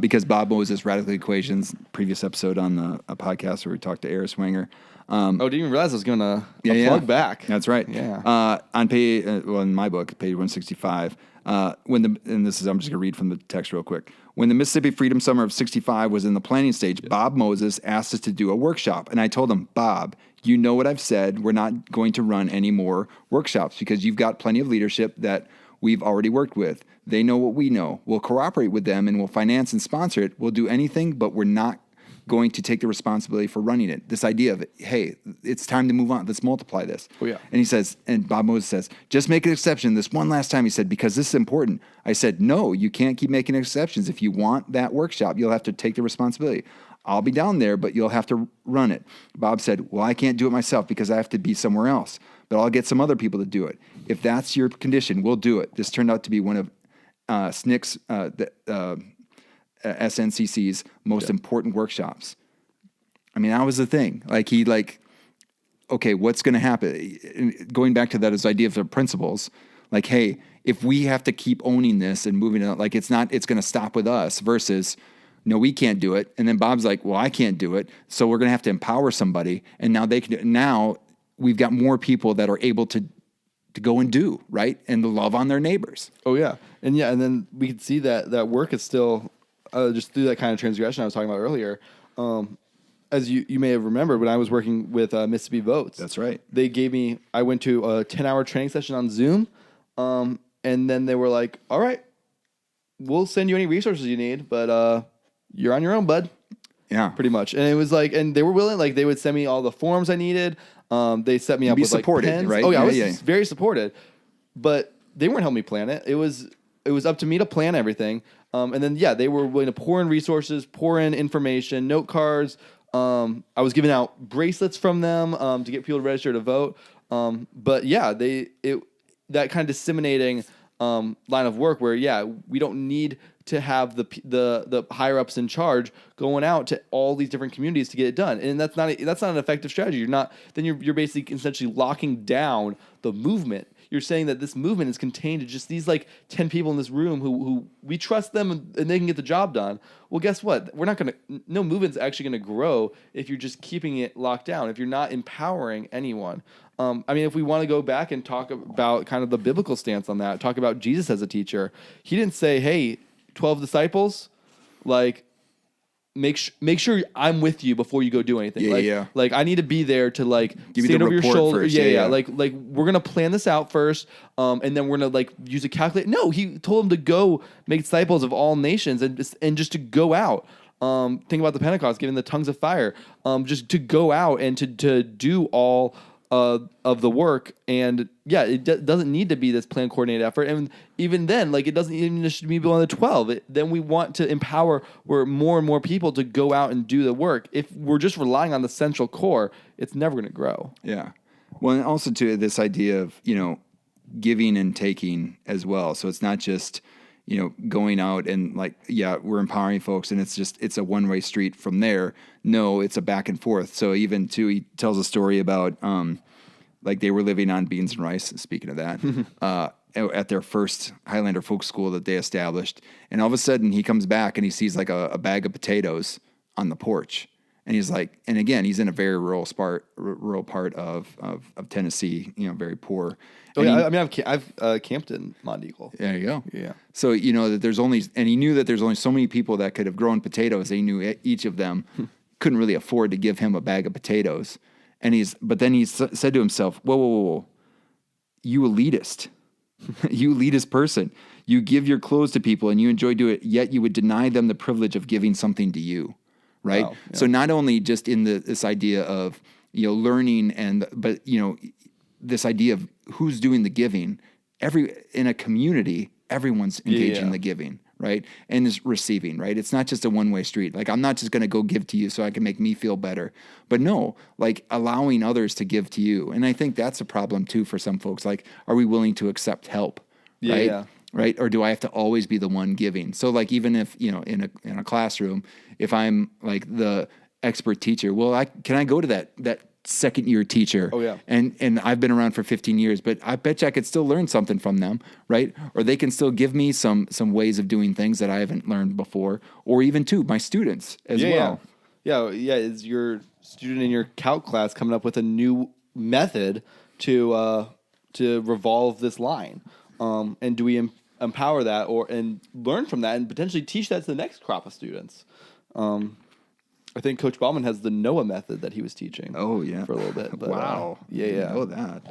because Bob Moses, Radical Equations, previous episode on a podcast where we talked to Eris Wenger. Didn't even realize I was going to plug back. That's right. Yeah. On page, in my book, page 165, I'm just going to read from the text real quick. When the Mississippi Freedom Summer of 65 was in the planning stage, Bob Moses asked us to do a workshop. And I told him, Bob, you know what I've said. We're not going to run any more workshops because you've got plenty of leadership that we've already worked with. They know what we know. We'll cooperate with them and we'll finance and sponsor it. We'll do anything, but we're not going to take the responsibility for running it. This idea of, hey, it's time to move on. Let's multiply this. Oh, yeah. And he says, and Bob Moses says, just make an exception this one last time. He said, because this is important. I said, no, you can't keep making exceptions. If you want that workshop, you'll have to take the responsibility. I'll be down there, but you'll have to run it. Bob said, well, I can't do it myself because I have to be somewhere else, but I'll get some other people to do it. If that's your condition, we'll do it. This turned out to be one of SNCC's, SNCC's most important workshops. I mean, that was the thing. Okay, what's going to happen? Going back to that as idea of the principles, like, hey, if we have to keep owning this and moving it, like it's going to stop with us versus, no, we can't do it. And then Bob's like, well, I can't do it. So we're going to have to empower somebody. And now they can do it. Now we've got more people that are able to go and do, right? And to love on their neighbors. Oh, yeah. And then we can see that work is still just through that kind of transgression I was talking about earlier. As you may have remembered, when I was working with Mississippi Votes. That's right. I went to a 10-hour training session on Zoom, and then they were like, all right, we'll send you any resources you need, but you're on your own, bud. Yeah. Pretty much. And it was like, and they were willing, like they would send me all the forms I needed. They set me up with supported, like pens. Right? Oh yeah, I was very supported, but they weren't helping me plan it. It was up to me to plan everything. And then, they were willing to pour in resources, pour in information, note cards. I was giving out bracelets from them to get people to register to vote. But that kind of disseminating line of work where we don't need to have the higher ups in charge going out to all these different communities to get it done, and that's not an effective strategy. You're basically essentially locking down the movement. You're saying that this movement is contained to just these like 10 people in this room who we trust them and they can get the job done. Well, guess what? No movement's actually going to grow if you're just keeping it locked down, if you're not empowering anyone. If we want to go back and talk about kind of the biblical stance on that, talk about Jesus as a teacher, he didn't say, hey, 12 disciples, like, make sure I'm with you before you go do anything. Like I need to be there to like give stand you the over your shoulder. First. Like we're gonna plan this out first, and then we're gonna like use a calculator. No, he told them to go make disciples of all nations and just to go out. Think about the Pentecost, giving the tongues of fire. Just to go out and to do all of the work, and it doesn't need to be this planned, coordinated effort. And even then, like it doesn't even just be one of the 12. Then we want to empower more and more people to go out and do the work. If we're just relying on the central core, it's never going to grow. Yeah. Well, and also to this idea of giving and taking as well. So it's not just going out and we're empowering folks and it's a one-way street from there. No, it's a back and forth. So even too, he tells a story about, they were living on beans and rice, speaking of that, at their first Highlander Folk School that they established. And all of a sudden he comes back and he sees like a bag of potatoes on the porch. And he's like, and again, he's in a very rural part of Tennessee, very poor. Oh, yeah, I've camped in Monteagle. There you go. Yeah. So that there's only, and he knew that there's only so many people that could have grown potatoes. He knew each of them couldn't really afford to give him a bag of potatoes. But then he said to himself, whoa, you elitist, you elitist person. You give your clothes to people and you enjoy doing it, yet you would deny them the privilege of giving something to you. Right. Wow, yeah. So not only just in this idea of, learning but this idea of who's doing the giving. In a community, everyone's engaged in the giving, right? And is receiving, right? It's not just a one-way street. Like, I'm not just going to go give to you so I can make me feel better, but no, like allowing others to give to you. And I think that's a problem too for some folks. Like, are we willing to accept help? Right? Yeah. Right? Or do I have to always be the one giving? So like, even if, in a classroom, if I'm like the expert teacher, well, can I go to that second year teacher? Oh yeah. And I've been around for 15 years, but I bet you I could still learn something from them, right? Or they can still give me some ways of doing things that I haven't learned before, or even too my students as well. Yeah. Is your student in your calc class coming up with a new method to revolve this line? And do we empower that and learn from that and potentially teach that to the next crop of students? I think Coach Bauman has the Noah method that he was teaching. Oh yeah, for a little bit. But, wow. Yeah. I know that.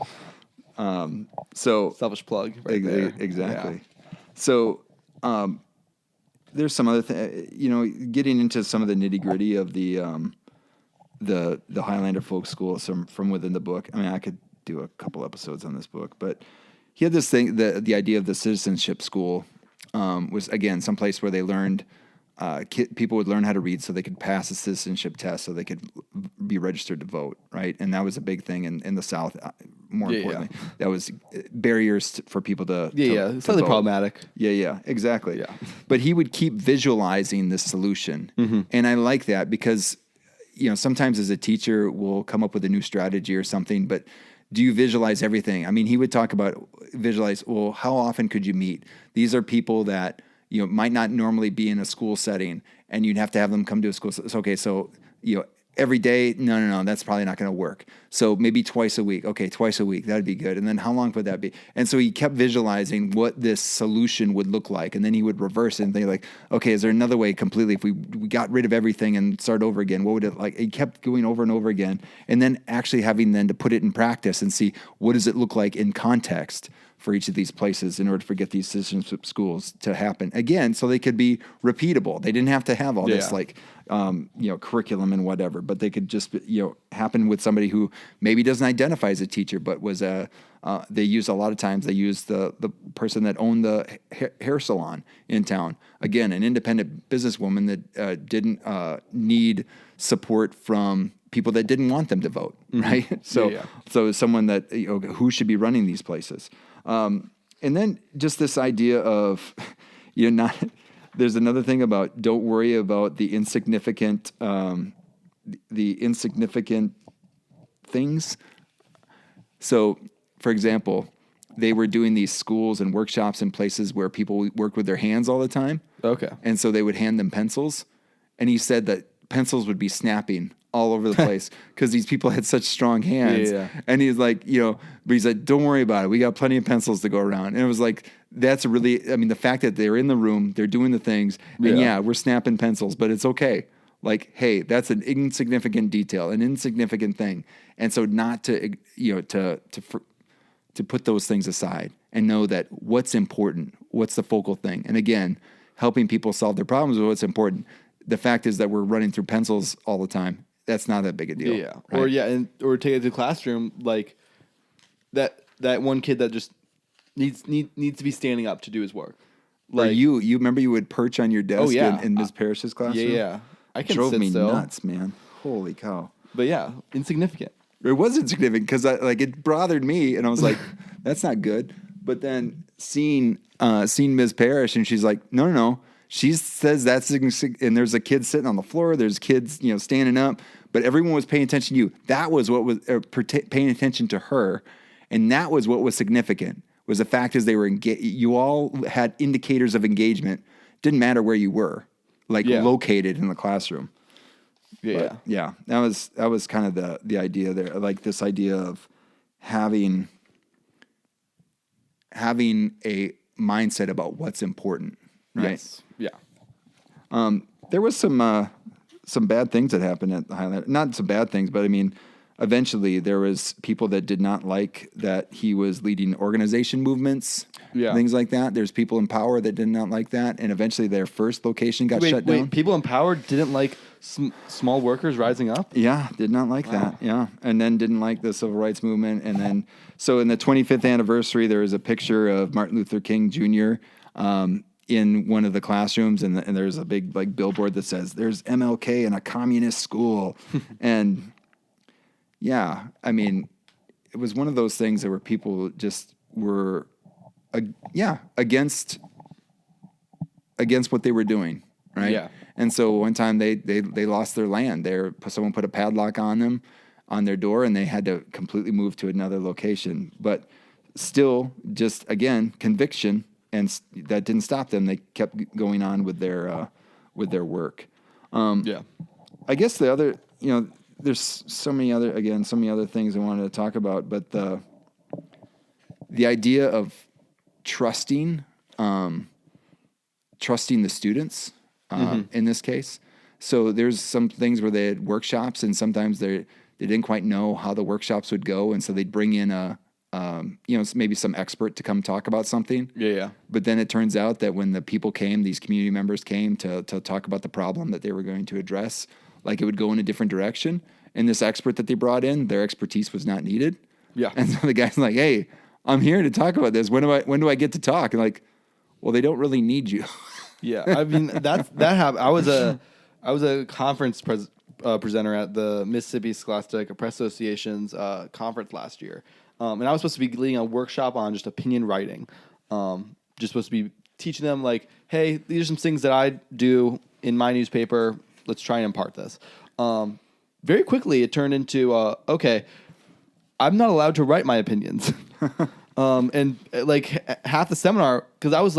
So selfish plug, right there. Exactly. Yeah. So there's some other getting into some of the nitty gritty of the Highlander Folk School, from within the book. I mean, I could do a couple episodes on this book, but he had this thing. The idea of the citizenship school was, again, someplace where they learned. People would learn how to read so they could pass a citizenship test so they could be registered to vote, right? And that was a big thing in the South. More importantly, that was barriers for people to slightly problematic. Yeah, exactly. Yeah. But he would keep visualizing the solution, and I like that because sometimes as a teacher we'll come up with a new strategy or something, but do you visualize everything? I mean, he would talk about visualize. Well, how often could you meet? These are people that might not normally be in a school setting, and you'd have to have them come to a school. So, okay, so every day, no, that's probably not going to work. So maybe twice a week. Okay, twice a week, that'd be good. And then how long would that be? And so he kept visualizing what this solution would look like, and then he would reverse it and think like, okay, is there another way completely? If we got rid of everything and start over again, what would it like? He kept going over and over again, and then actually having then to put it in practice and see what does it look like in context for each of these places in order to get these citizenship schools to happen again, so they could be repeatable. They didn't have to have all this curriculum and whatever, but they could just happen with somebody who maybe doesn't identify as a teacher, but was they use a lot of times they use the person that owned the hair salon in town. Again, an independent businesswoman that didn't need support from people that didn't want them to vote, right? So someone that who should be running these places. And then just this idea of, there's another thing about don't worry about the insignificant things. So, for example, they were doing these schools and workshops in places where people work with their hands all the time. Okay. And so they would hand them pencils. And he said that pencils would be snapping all over the place because these people had such strong hands. Yeah. And he's like, but he's like, don't worry about it. We got plenty of pencils to go around. And it was like, that's the fact that they're in the room, they're doing the things, and we're snapping pencils, but it's okay. Like, hey, that's an insignificant detail, an insignificant thing. And so not to, to put those things aside and know that what's important, what's the focal thing. And again, helping people solve their problems is what's important. The fact is that we're running through pencils all the time. That's not that big a deal. Yeah. Right? Or take it to the classroom, like that one kid that just needs to be standing up to do his work. Like, or you remember you would perch on your desk in Ms. Parrish's classroom? Yeah. I can drove sit me still. Nuts, man. Holy cow. But yeah, insignificant. It was insignificant because it bothered me, and I was like, that's not good. But then seeing Ms. Parrish, and she's like, no. She says that's, and there's a kid sitting on the floor. There's kids, standing up, but everyone was paying attention to you. That was what was paying attention to her, and that was what was significant. Was the fact is they were you all had indicators of engagement. Didn't matter where you were, located in the classroom. Yeah, but, that was kind of the idea there, like this idea of having a mindset about what's important. Right. Yes. Yeah. There was some bad things that happened at the Highlander. Not some bad things, but I mean, eventually there was people that did not like that he was leading organization movements, things like that. There's people in power that did not like that, and eventually their first location got shut down. People in power didn't like small workers rising up? Yeah, did not like that. Yeah, and then didn't like the civil rights movement, and then so in the 25th anniversary, there was a picture of Martin Luther King Jr. In one of the classrooms, and there's a big like billboard that says "There's MLK in a communist school," and yeah, I mean, it was one of those things that where people just were, against what they were doing, right? Yeah. And so one time they lost their land. Someone put a padlock on them, on their door, and they had to completely move to another location. But still, just again, conviction, and that didn't stop them. They kept going on with their work. I guess the other, there's so many other things I wanted to talk about, but the idea of trusting the students in this case. So there's some things where they had workshops, and sometimes they didn't quite know how the workshops would go, and so they'd bring in maybe some expert to come talk about something. Yeah. But then it turns out that when the people came, these community members came to talk about the problem that they were going to address, like it would go in a different direction. And this expert that they brought in, their expertise was not needed. Yeah. And so the guy's like, "Hey, I'm here to talk about this. When do I get to talk?" And like, well, they don't really need you. Yeah. I mean, that happened. I was a conference presenter at the Mississippi Scholastic Press Association's conference last year. And I was supposed to be leading a workshop on just opinion writing. Just supposed to be teaching them like, hey, these are some things that I do in my newspaper. Let's try and impart this. Very quickly, it turned into, okay, I'm not allowed to write my opinions. And like half the seminar, because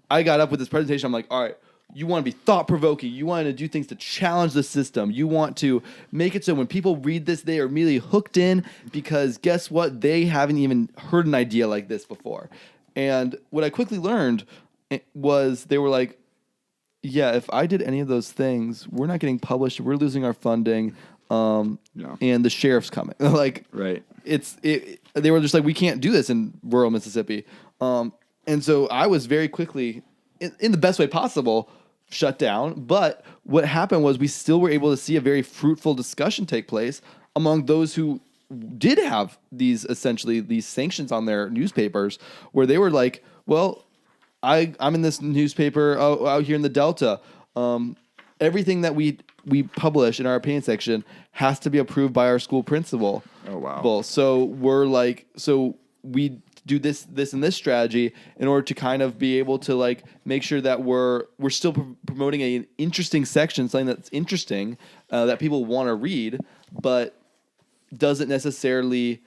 I got up with this presentation. I'm like, all right, you want to be thought-provoking. You want to do things to challenge the system. You want to make it so when people read this, they are immediately hooked in, because guess what? They haven't even heard an idea like this before. And what I quickly learned was they were like, yeah, if I did any of those things, we're not getting published. We're losing our funding. And the sheriff's coming. Like, right. They were just like, we can't do this in rural Mississippi. And so I was very quickly, in the best way possible, shut down. But what happened was we still were able to see a very fruitful discussion take place among those who did have these sanctions on their newspapers, where they were like, well, I'm in this newspaper out here in the Delta. Everything that we publish in our opinion section has to be approved by our school principal. Oh, wow. Well, so we do this and this strategy in order to kind of be able to like make sure that we're still promoting an interesting section, something that's interesting, that people want to read, but doesn't necessarily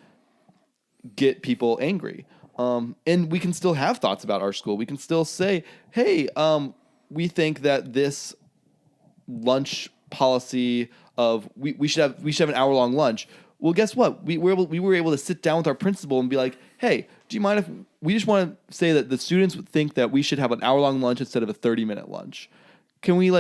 get people angry. And we can still have thoughts about our school. We can still say, hey, we think that this lunch policy of we should have an hour-long lunch. Well, guess what? We were able to sit down with our principal and be like, hey, do you mind if we just want to say that the students would think that we should have an hour-long lunch instead of a 30-minute lunch? Are we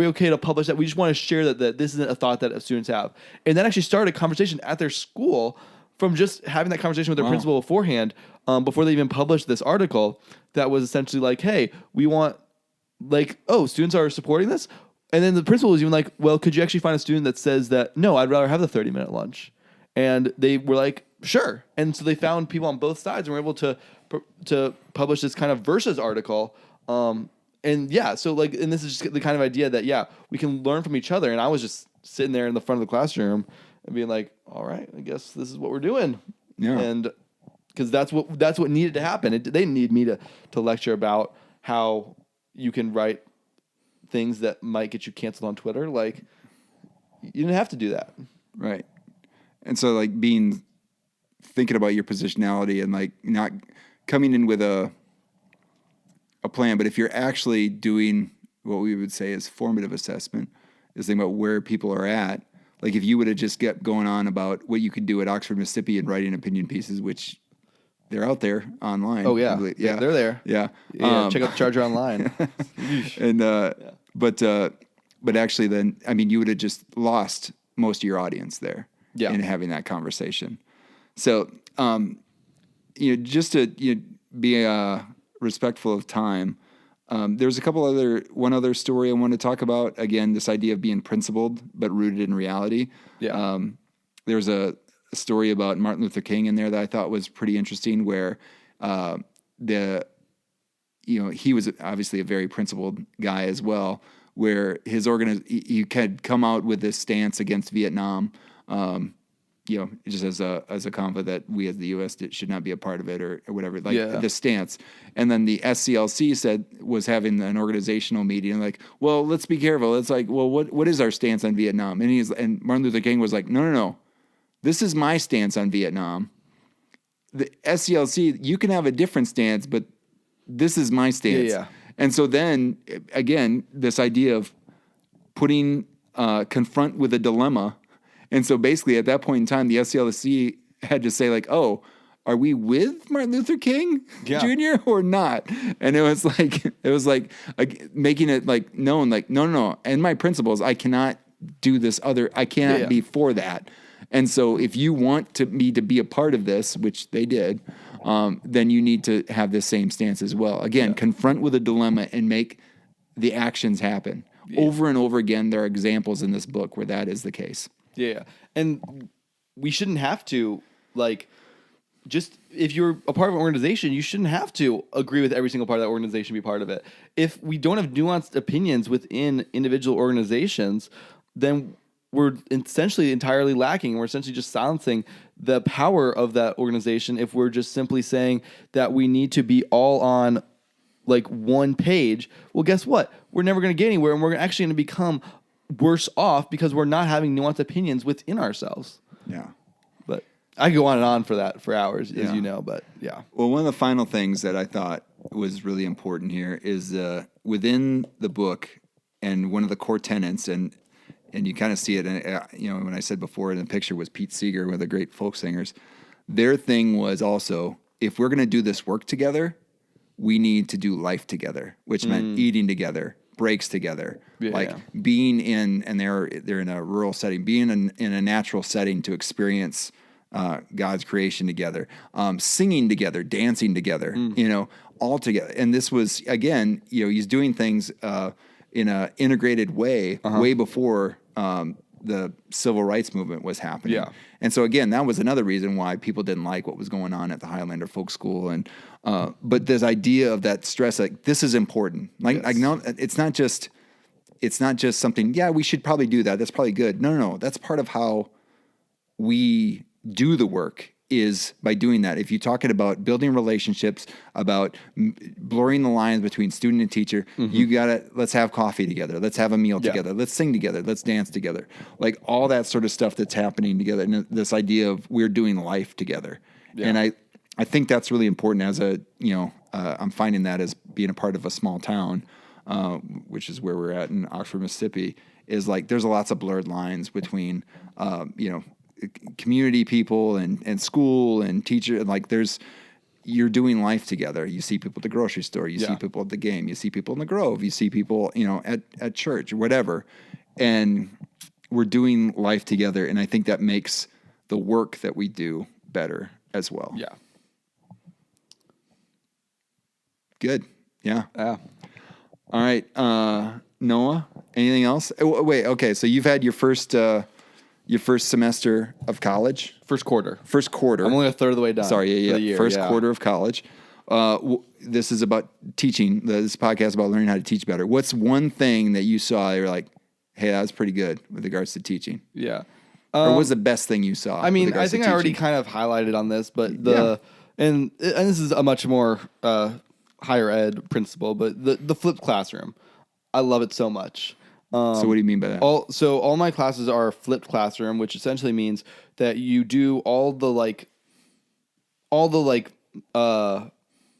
okay to publish that? We just want to share that this isn't a thought that students have. And that actually started a conversation at their school from just having that conversation with their principal beforehand, before they even published this article, that was essentially like, hey, we want, like, students are supporting this. And then the principal was even like, well, could you actually find a student that says that, no, I'd rather have the 30-minute lunch? And they were like, sure. And so they found people on both sides and were able to publish this kind of versus article. And this is just the kind of idea that, we can learn from each other. And I was just sitting there in the front of the classroom and being like, all right, I guess this is what we're doing. Yeah. And because that's what needed to happen. They didn't need me to lecture about how you can write things that might get you canceled on Twitter. Like, you didn't have to do that. Right. And so like thinking about your positionality and like not coming in with a plan, but if you're actually doing what we would say is formative assessment, is thinking about where people are at. Like if you would have just kept going on about what you could do at Oxford, Mississippi and writing opinion pieces, which they're out there online. Oh yeah. Yeah. They're there. Yeah. Check out the Charger online. And, but actually then, I mean, you would have just lost most of your audience there. in having that conversation. So, just to be respectful of time, there's one other story I want to talk about. Again, this idea of being principled but rooted in reality. Yeah. There's a story about Martin Luther King in there that I thought was pretty interesting, where he was obviously a very principled guy as well, where he had come out with this stance against Vietnam, just as a conflict that we as the U.S. should not be a part of it or whatever, the stance. And then the SCLC was having an organizational meeting, like, well, let's be careful. It's like, well, what is our stance on Vietnam? And Martin Luther King was like, no. This is my stance on Vietnam. The SCLC, you can have a different stance, but this is my stance. Yeah. And so then, again, this idea of confront with a dilemma. And so basically at that point in time, the SCLC had to say, like, oh, are we with Martin Luther King Jr. or not? And it was like making it like known, like, no. And my principles, I cannot do this I cannot be for that. And so if you want me to be a part of this, which they did, then you need to have the same stance as well. Again, confront with a dilemma and make the actions happen. Yeah. Over and over again, there are examples in this book where that is the case. Yeah. And we shouldn't have to, just if you're a part of an organization, you shouldn't have to agree with every single part of that organization, be part of it. If we don't have nuanced opinions within individual organizations, then we're essentially entirely lacking. We're essentially just silencing the power of that organization if we're just simply saying that we need to be all on one page. Well, guess what? We're never going to get anywhere, and we're actually going to become worse off because we're not having nuanced opinions within ourselves. Yeah. But I could go on and on for hours, as you know, but yeah. Well, one of the final things that I thought was really important here is within the book, and one of the core tenets, and you kind of see it, when I said before in the picture was Pete Seeger, one of the great folk singers. Their thing was also, if we're going to do this work together, we need to do life together, which meant eating together, breaks together, being in, and they're in a rural setting, being in a natural setting to experience God's creation together, singing together, dancing together, all together. And this was, again, he's doing things in an integrated way, way before the civil rights movement was happening. Yeah. And so again, that was another reason why people didn't like what was going on at the Highlander Folk School. And but this idea of that stress, like, this is important. No, it's not just something, we should probably do that. That's probably good. No. That's part of how we do the work, is by doing that. If you're talking about building relationships, about blurring the lines between student and teacher, let's have coffee together. Let's have a meal together. Let's sing together. Let's dance together. Like all that sort of stuff that's happening together. And this idea of we're doing life together. Yeah. And I think that's really important as I'm finding that as being a part of a small town, which is where we're at in Oxford, Mississippi, is like, there's lots of blurred lines between, community people and school and teacher, and you're doing life together. You see people at the grocery store, you see people at the game, you see people in the Grove, you see people, at church or whatever. And we're doing life together. And I think that makes the work that we do better as well. Yeah. Good. Yeah. Yeah. All right. Noah, anything else? Wait. Okay. So you've had your first semester of college? First quarter. I'm only a third of the way done. Sorry, yeah. First quarter of college. This is about teaching. This podcast is about learning how to teach better. What's one thing that you saw, you're like, hey, that was pretty good with regards to teaching? Yeah. Or what was the best thing you saw? I mean, I think I already kind of highlighted on this, but and this is a much more higher ed principle, but the flipped classroom. I love it so much. So what do you mean by that? All my classes are flipped classroom, which essentially means that you do all the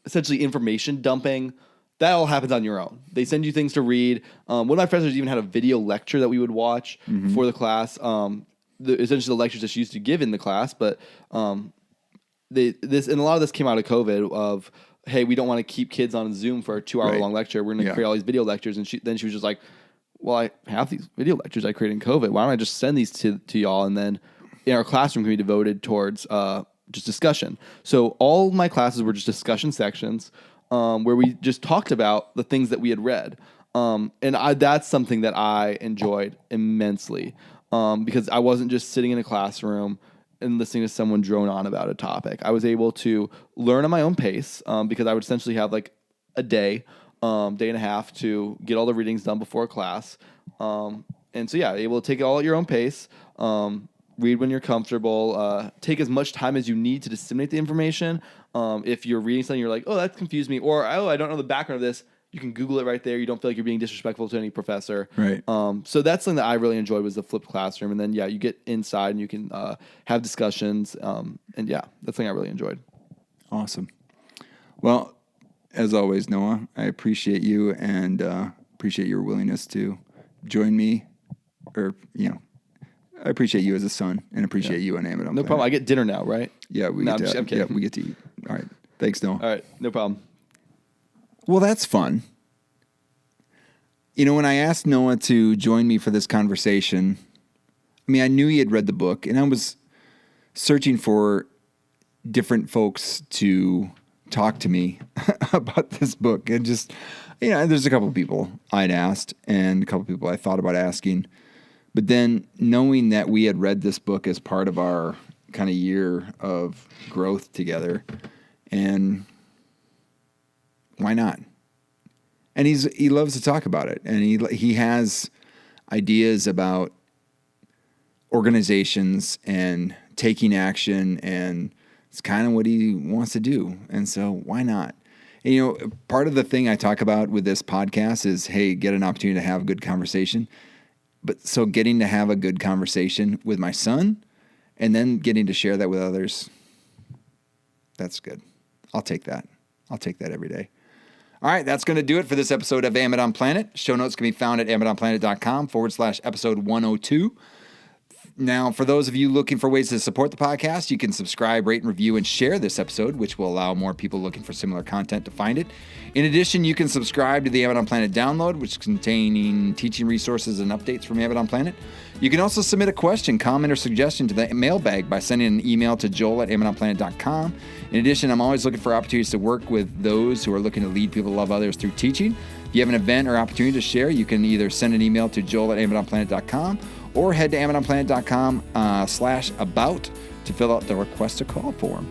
essentially information dumping. That all happens on your own. They send you things to read. One of my professors even had a video lecture that we would watch for the class. Essentially the lectures that she used to give in the class, but and a lot of this came out of COVID of, hey, we don't want to keep kids on Zoom for a 2-hour long lecture. We're going to create all these video lectures. And then she was just like, well, I have these video lectures I created in COVID. Why don't I just send these to y'all? And then in our classroom can be devoted towards just discussion. So all my classes were just discussion sections where we just talked about the things that we had read. That's something that I enjoyed immensely because I wasn't just sitting in a classroom and listening to someone drone on about a topic. I was able to learn at my own pace because I would essentially have like a day and a half to get all the readings done before class. And so, yeah, able to take it all at your own pace, read when you're comfortable, take as much time as you need to disseminate the information. If you're reading something, you're like, oh, that confused me, or, oh, I don't know the background of this. You can Google it right there. You don't feel like you're being disrespectful to any professor. Right. So that's something that I really enjoyed was the flipped classroom. And then, yeah, you get inside and you can have discussions. And, yeah, that's something I really enjoyed. Awesome. Well, as always, Noah, I appreciate you and appreciate your willingness to join me. Or, I appreciate you as a son and appreciate you on Amidon. No problem. I get dinner now, right? Yeah, we get to eat. All right. Thanks, Noah. All right. No problem. Well, that's fun. When I asked Noah to join me for this conversation, I knew he had read the book, and I was searching for different folks to talk to me about this book. And just, there's a couple of people I'd asked and a couple of people I thought about asking. But then knowing that we had read this book as part of our kind of year of growth together, and why not? And he loves to talk about it, and he has ideas about organizations and taking action, and it's kind of what he wants to do. And so why not? And, part of the thing I talk about with this podcast is, hey, get an opportunity to have a good conversation. But so getting to have a good conversation with my son and then getting to share that with others, that's good. I'll take that. I'll take that every day. All right, that's going to do it for this episode of Amidon Planet. Show notes can be found at amidonplanet.com/episode 102. Now, for those of you looking for ways to support the podcast, you can subscribe, rate, and review, and share this episode, which will allow more people looking for similar content to find it. In addition, you can subscribe to the Amidon Planet download, which is containing teaching resources and updates from Amidon Planet. You can also submit a question, comment, or suggestion to the mailbag by sending an email to joel@amidonplanet.com. In addition, I'm always looking for opportunities to work with those who are looking to lead people to love others through teaching. If you have an event or opportunity to share, you can either send an email to joel@amidonplanet.com or head to amidonplanet.com/about to fill out the request a call form.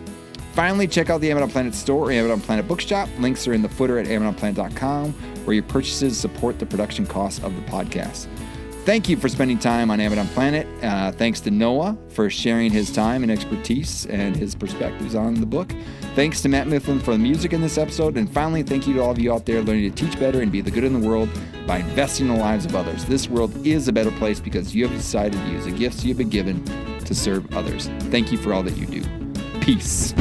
Finally, check out the Amidon Planet store or Amidon Planet bookshop. Links are in the footer at amidonplanet.com, where your purchases support the production costs of the podcast. Thank you for spending time on Amidon Planet. Thanks to Noah for sharing his time and expertise and his perspectives on the book. Thanks to Matt Mifflin for the music in this episode. And finally, thank you to all of you out there learning to teach better and be the good in the world by investing in the lives of others. This world is a better place because you have decided to use the gifts you've been given to serve others. Thank you for all that you do. Peace.